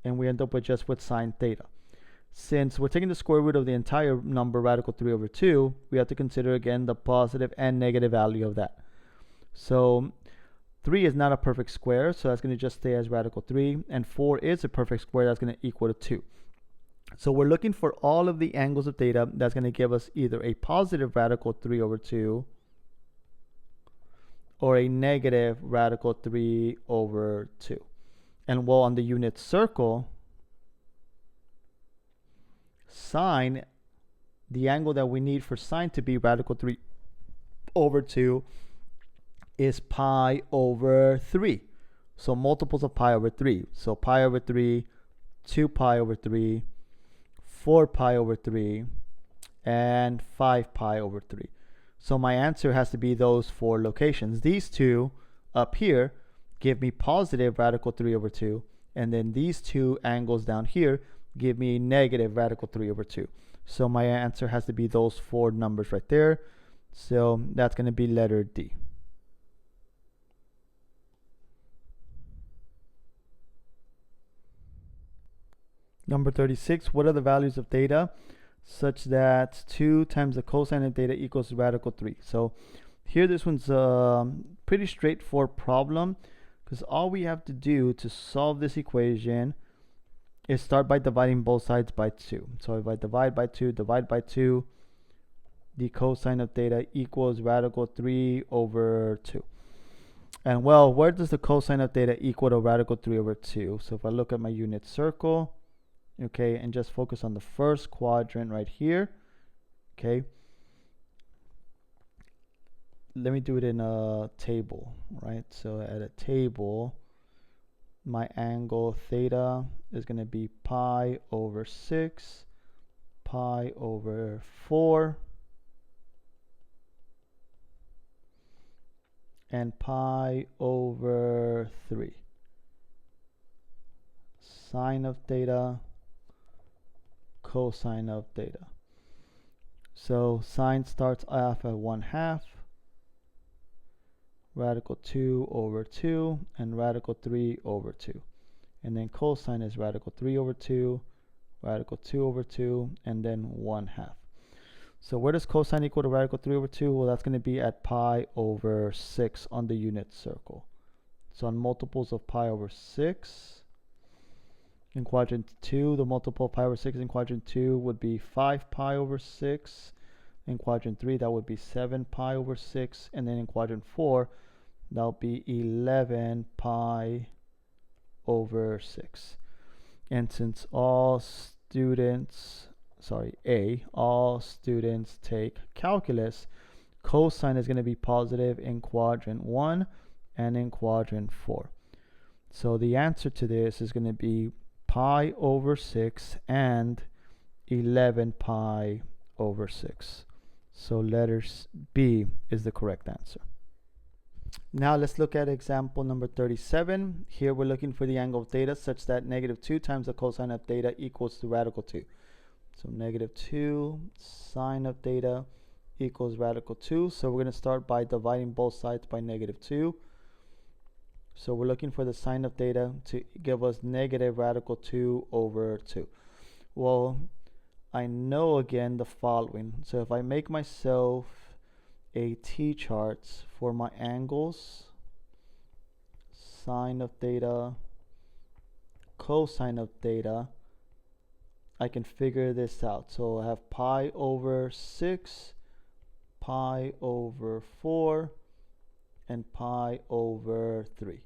and we end up with sine theta. Since we're taking the square root of the entire number, radical 3 over 2, we have to consider again the positive and negative value of that. So 3 is not a perfect square, so that's going to just stay as radical 3, and 4 is a perfect square, that's going to equal to 2. So we're looking for all of the angles of theta that's going to give us either a positive radical 3 over 2 or a negative radical 3 over 2. And well, on the unit circle, sine, the angle that we need for sine to be radical 3 over 2 is pi over 3. So multiples of pi over 3. So pi over 3, 2 pi over 3, 4 pi over 3, and 5 pi over 3. So my answer has to be those 4 locations. These two up here give me positive radical 3 over 2, and then these two angles down here give me negative radical 3 over 2. So my answer has to be those 4 numbers right there. So that's going to be letter D. Number 36, what are the values of theta such that 2 times the cosine of theta equals radical 3? So here this one's a pretty straightforward problem, because all we have to do to solve this equation is start by dividing both sides by 2. So if I divide by 2, the cosine of theta equals radical 3 over 2. And well, where does the cosine of theta equal to radical 3 over 2? So if I look at my unit circle, okay, and just focus on the first quadrant right here, okay, let me do it in a table, right? So at a table, my angle theta is going to be pi over 6, pi over 4, and pi over 3. Sine of theta, cosine of theta. So sine starts off at 1/2, radical 2 over 2, and radical 3 over 2. And then cosine is radical 3 over 2, radical 2 over 2, and then 1/2. So where does cosine equal to radical 3 over 2? Well, that's going to be at pi over 6 on the unit circle. So on multiples of pi over 6, in quadrant 2, the multiple of pi over 6 in quadrant 2 would be 5 pi over 6. In quadrant 3, that would be 7 pi over 6. And then in quadrant 4, that would be 11 pi over 6. And since all students take calculus, cosine is going to be positive in quadrant 1 and in quadrant 4. So the answer to this is going to be pi over 6 and 11 pi over 6. So letter B is the correct answer. Now let's look at example number 37. Here we're looking for the angle of theta such that -2 times the cosine of theta equals to radical 2. So negative 2 sine of theta equals radical 2. So we're going to start by dividing both sides by negative 2. So we're looking for the sine of theta to give us negative radical 2 over 2. Well, I know again the following. So if I make myself a t-chart for my angles, sine of theta, cosine of theta, I can figure this out. So I have pi over 6, pi over 4, and pi over 3.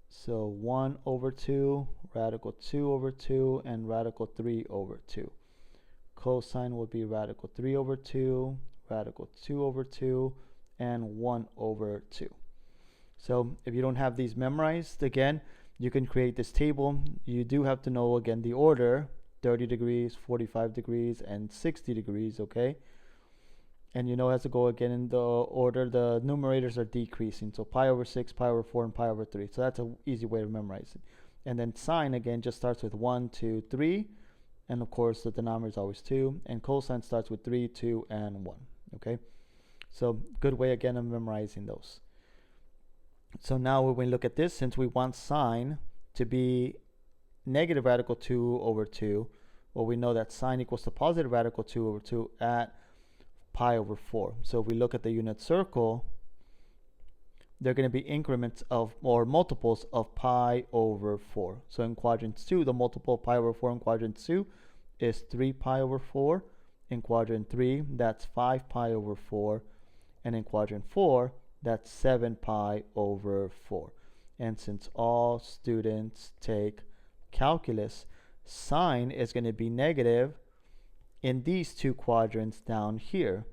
So 1 over 2, radical 2 over 2, and radical 3 over 2. Cosine will be radical 3 over 2, radical 2 over 2, and 1 over 2. So if you don't have these memorized, again, you can create this table. You do have to know, again, the order, 30 degrees, 45 degrees, and 60 degrees, okay? And you know, as to go again in the order, the numerators are decreasing. So pi over 6, pi over 4, and pi over 3. So that's an easy way to memorize it. And then sine, again, just starts with 1, 2, 3. And of course, the denominator is always 2. And cosine starts with 3, 2, and 1. Okay? So good way, again, of memorizing those. So now when we look at this, since we want sine to be negative radical 2 over 2, well, we know that sine equals to positive radical 2 over 2 at pi over 4. So if we look at the unit circle, they're going to be increments of, or multiples of pi over 4. So in quadrant 2, the multiple of pi over 4 in quadrant 2 is 3 pi over 4. In quadrant 3, that's 5 pi over 4. And in quadrant 4, that's 7 pi over 4. And since all students take calculus, sine is going to be negative in these two quadrants down here,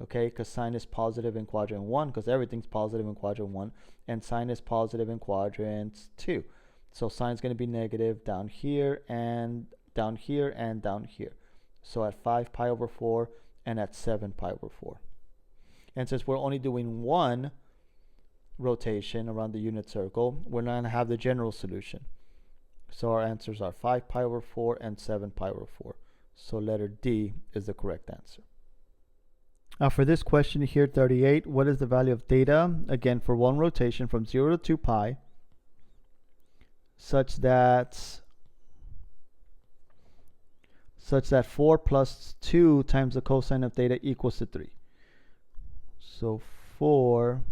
okay, because sine is positive in quadrant 1, because everything's positive in quadrant 1, and sine is positive in quadrant 2. So sine is going to be negative down here and down here and down here. So at 5 pi over 4 and at 7 pi over 4. And since we're only doing one rotation around the unit circle, we're not going to have the general solution. So our answers are 5 pi over 4 and 7 pi over 4. So letter D is the correct answer. Now for this question here, 38, what is the value of theta? Again, for one rotation from 0 to 2 pi, such that 4 plus 2 times the cosine of theta equals to 3. So 4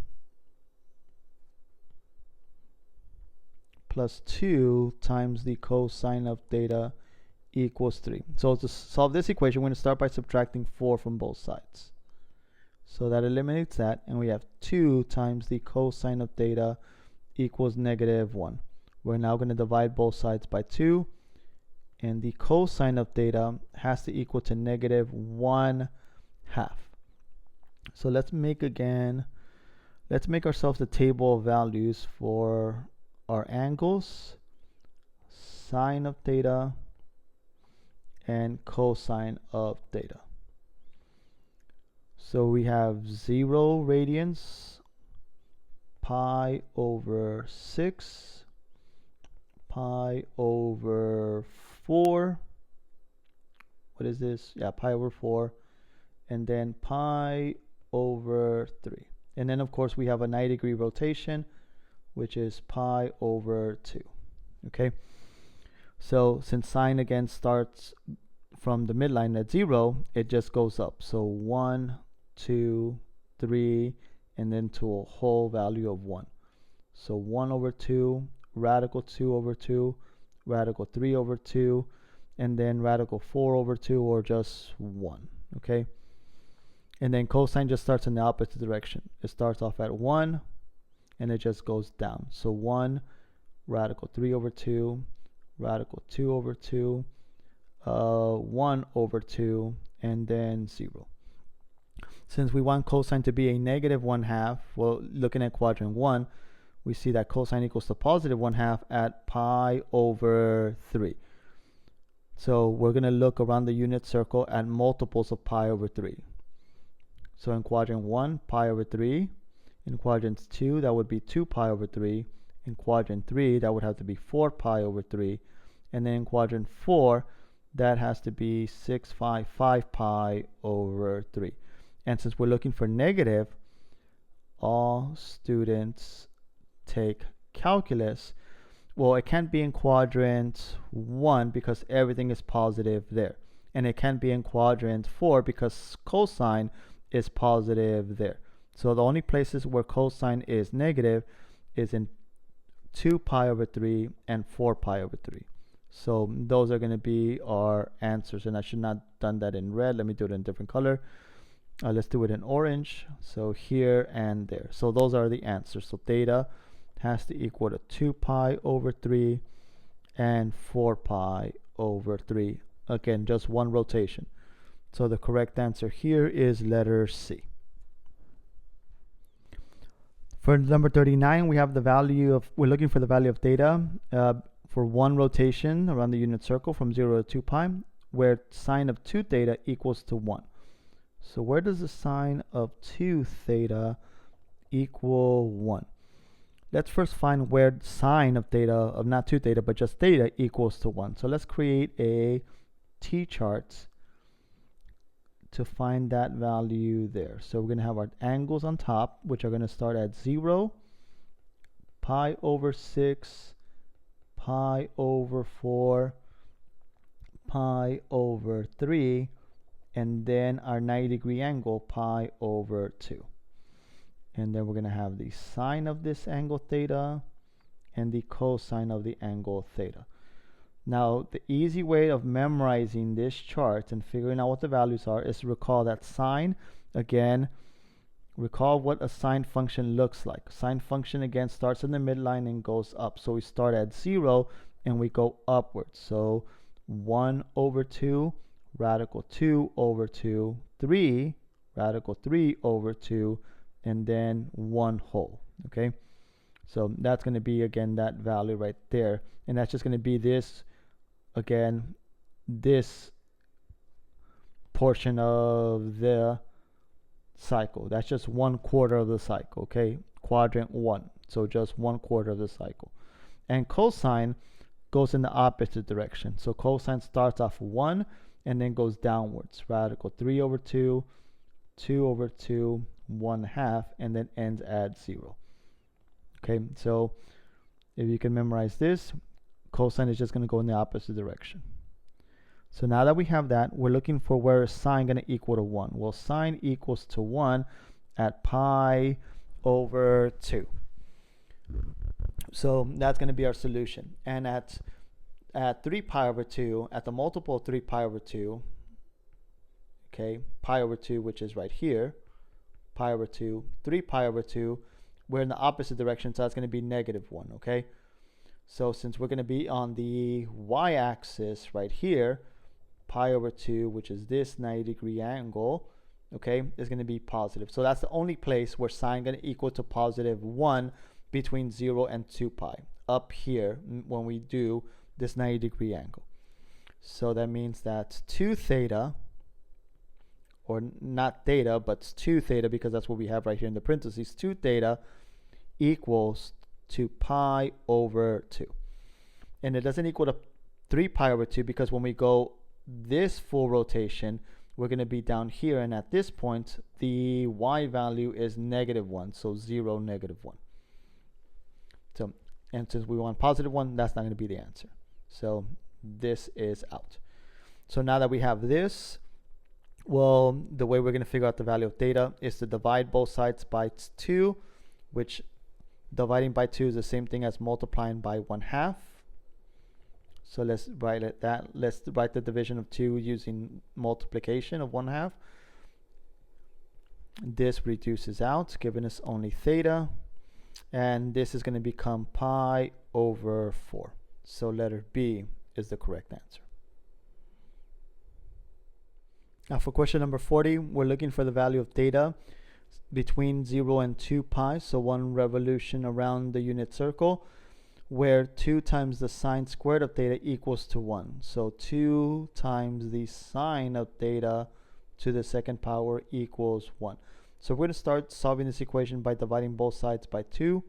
plus 2 times the cosine of theta equals 3. So to solve this equation, we're going to start by subtracting 4 from both sides. So that eliminates that, and we have 2 times the cosine of theta equals negative 1. We're now going to divide both sides by 2, and the cosine of theta has to equal to negative 1/2. So let's make ourselves a table of values for our angles, sine of theta, and cosine of theta. So we have 0 radians, pi over 6, pi over 4. What is this? Yeah, pi over 4. And then pi over 3. And then, of course, we have a 90-degree rotation, which is pi over 2. Okay? So since sine again starts from the midline at 0, it just goes up. So 1, 2, 3, and then to a whole value of 1. So 1 over 2, radical 2 over 2, radical 3 over 2, and then radical 4 over 2, or just 1. Okay? And then cosine just starts in the opposite direction. It starts off at 1, and it just goes down. So 1, radical 3 over 2, radical 2 over 2, 1 over 2, and then 0. Since we want cosine to be a negative 1/2, well, looking at quadrant 1, we see that cosine equals to positive 1/2 at pi over 3. So we're going to look around the unit circle at multiples of pi over 3. So in quadrant 1, pi over 3. In quadrant 2, that would be 2 pi over 3. In quadrant 3, that would have to be 4 pi over 3. And then in quadrant 4, that has to be 655 pi over 3. And since we're looking for negative, all students take calculus. Well, it can't be in quadrant 1 because everything is positive there. And it can't be in quadrant 4 because cosine is positive there. So the only places where cosine is negative is in 2 pi over 3 and 4 pi over 3. So those are going to be our answers. And I should not have done that in red. Let me do it in a different color. Let's do it in orange. So here and there. So those are the answers. So theta has to equal to 2 pi over 3 and 4 pi over 3. Again, just one rotation. So the correct answer here is letter C. For number 39, we have the value of, we're looking for the value of theta for one rotation around the unit circle from 0 to 2 pi, where sine of 2 theta equals to 1. So where does the sine of 2 theta equal 1? Let's first find where sine of theta, of not 2 theta, but just theta equals to 1. So let's create a t-chart to find that value there. So we're going to have our angles on top, which are going to start at 0, pi over 6, pi over 4, pi over 3, and then our 90-degree angle, pi over 2. And then we're going to have the sine of this angle theta and the cosine of the angle theta. Now, the easy way of memorizing this chart and figuring out what the values are is to recall that sine. Again, recall what a sine function looks like. Sine function, again, starts in the midline and goes up. So we start at 0 and we go upwards. So 1 over 2, radical 2 over 2, 3, radical 3 over 2, and then 1 whole. Okay, so that's going to be, again, that value right there. And that's just going to be this, again, this portion of the cycle. That's just 1/4 of the cycle. Okay, quadrant 1. So just 1/4 of the cycle. And cosine goes in the opposite direction. So cosine starts off 1 and then goes downwards. Radical 3 over 2, 2 over 2, 1/2, and then ends at 0. Okay, so if you can memorize this, cosine is just going to go in the opposite direction. So now that we have that, we're looking for where is sine going to equal to 1. Well, sine equals to 1 at pi over 2. So that's going to be our solution. And at 3 pi over 2, at the multiple of 3 pi over 2, okay, pi over 2, which is right here, pi over 2, 3 pi over 2, we're in the opposite direction, so that's going to be -1, okay? So since we're going to be on the y-axis right here, pi over 2, which is this 90-degree angle, okay, is going to be positive. So that's the only place where sine going to equal to +1 between 0 and 2 pi, up here when we do this 90-degree angle. So that means that 2 theta, or not theta, but 2 theta, because that's what we have right here in the parentheses, 2 theta equals to pi over 2. And it doesn't equal to 3 pi over 2 because when we go this full rotation, we're going to be down here, and at this point the y value is -1, so 0, -1. So, and since we want +1, that's not going to be the answer. So this is out. So now that we have this, well, the way we're going to figure out the value of theta is to divide both sides by 2, which dividing by 2 is the same thing as multiplying by 1/2. So let's write it that. Let's write the division of 2 using multiplication of 1/2. This reduces out, giving us only theta. And this is going to become pi over 4. So letter B is the correct answer. Now for question number 40, we're looking for the value of theta between 0 and 2 pi, so 1 revolution around the unit circle, where 2 times the sine squared of theta equals to 1. So 2 times the sine of theta to the second power equals 1. So we're going to start solving this equation by dividing both sides by 2.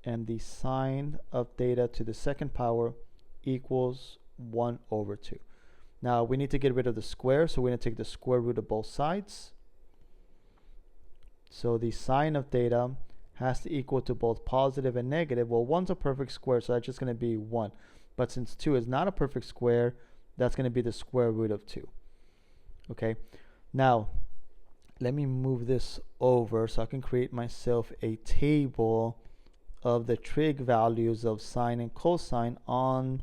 And the sine of theta to the second power equals 1 over 2. Now we need to get rid of the square, so we're going to take the square root of both sides. So the sine of theta has to equal to both positive and negative. Well, 1's a perfect square, so that's just going to be 1. But since 2 is not a perfect square, that's going to be the square root of 2. Okay, now let me move this over so I can create myself a table of the trig values of sine and cosine on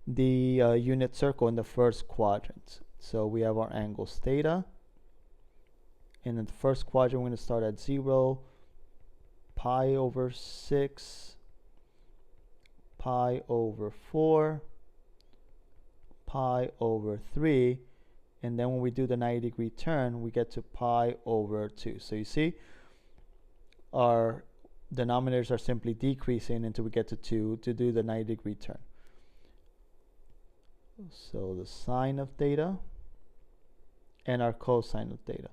the unit circle in the first quadrant. So we have our angles theta. And in the first quadrant, we're going to start at 0, pi over 6, pi over 4, pi over 3. And then when we do the 90-degree turn, we get to pi over 2. So you see, our denominators are simply decreasing until we get to 2 to do the 90-degree turn. So the sine of theta and our cosine of theta.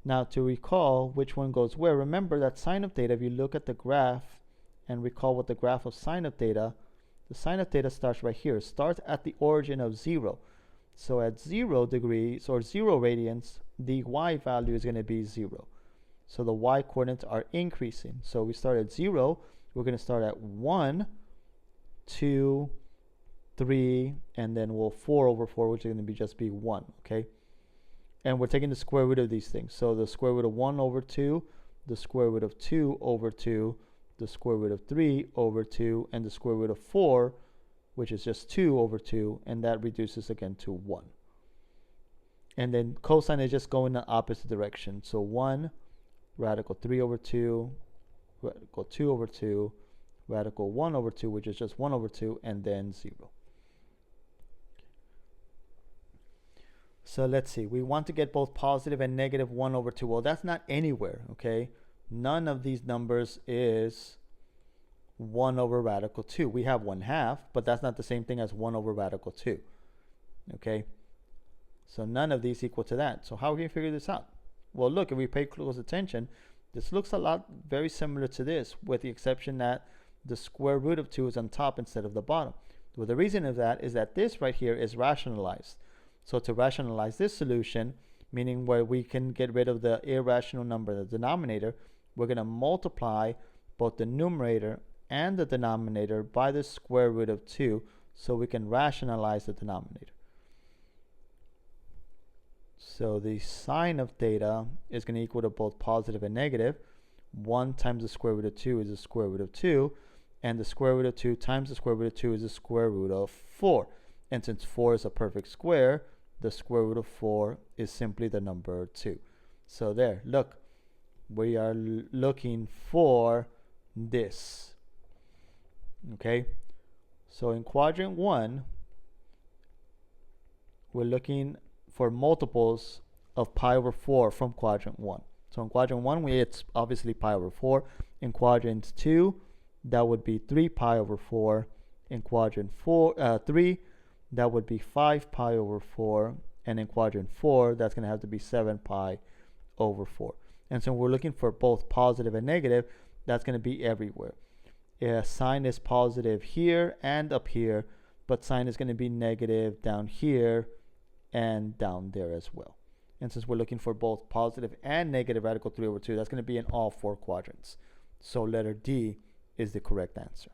Now to recall which one goes where, remember that sine of theta, if you look at the graph and recall what the graph of sine of theta, the sine of theta starts right here. It starts at the origin of 0. So at 0 degrees or 0 radians, the y value is going to be 0. So the y coordinates are increasing. So we start at 0, we're going to start at 1, 2, 3, and then we'll 4 over 4, which is going to just be 1, okay? And we're taking the square root of these things. So the square root of 1 over 2, the square root of 2 over 2, the square root of 3 over 2, and the square root of 4, which is just 2 over 2, and that reduces again to 1. And then cosine is just going in the opposite direction. So 1, radical 3 over 2, radical 2 over 2, radical 1 over 2, which is just 1 over 2, and then 0. So let's see, we want to get both positive and negative 1 over 2. Well, that's not anywhere, okay? None of these numbers is 1 over radical 2. We have 1/2, but that's not the same thing as 1 over radical 2, okay? So none of these equal to that. So how can we figure this out? Well, look, if we pay close attention, this looks a lot very similar to this, with the exception that the square root of 2 is on top instead of the bottom. Well, the reason of that is that this right here is rationalized. So to rationalize this solution, meaning where we can get rid of the irrational number in the denominator, we're going to multiply both the numerator and the denominator by the square root of 2 so we can rationalize the denominator. So the sine of theta is going to equal to both positive and negative. 1 times the square root of 2 is the square root of 2, and the square root of 2 times the square root of 2 is the square root of 4. And since 4 is a perfect square, the square root of 4 is simply the number 2. So there, look, we are looking for this. Okay, so in quadrant 1, we're looking for multiples of pi over 4 from quadrant 1. So in quadrant 1, it's obviously pi over 4. In quadrant 2, that would be 3 pi over 4. In quadrant 3, that would be 5 pi over 4. And in quadrant 4, that's going to have to be 7 pi over 4. And so we're looking for both positive and negative. That's going to be everywhere. Sine is positive here and up here, but sine is going to be negative down here and down there as well. And since we're looking for both positive and negative radical 3 over 2, that's going to be in all 4 quadrants. So letter D is the correct answer.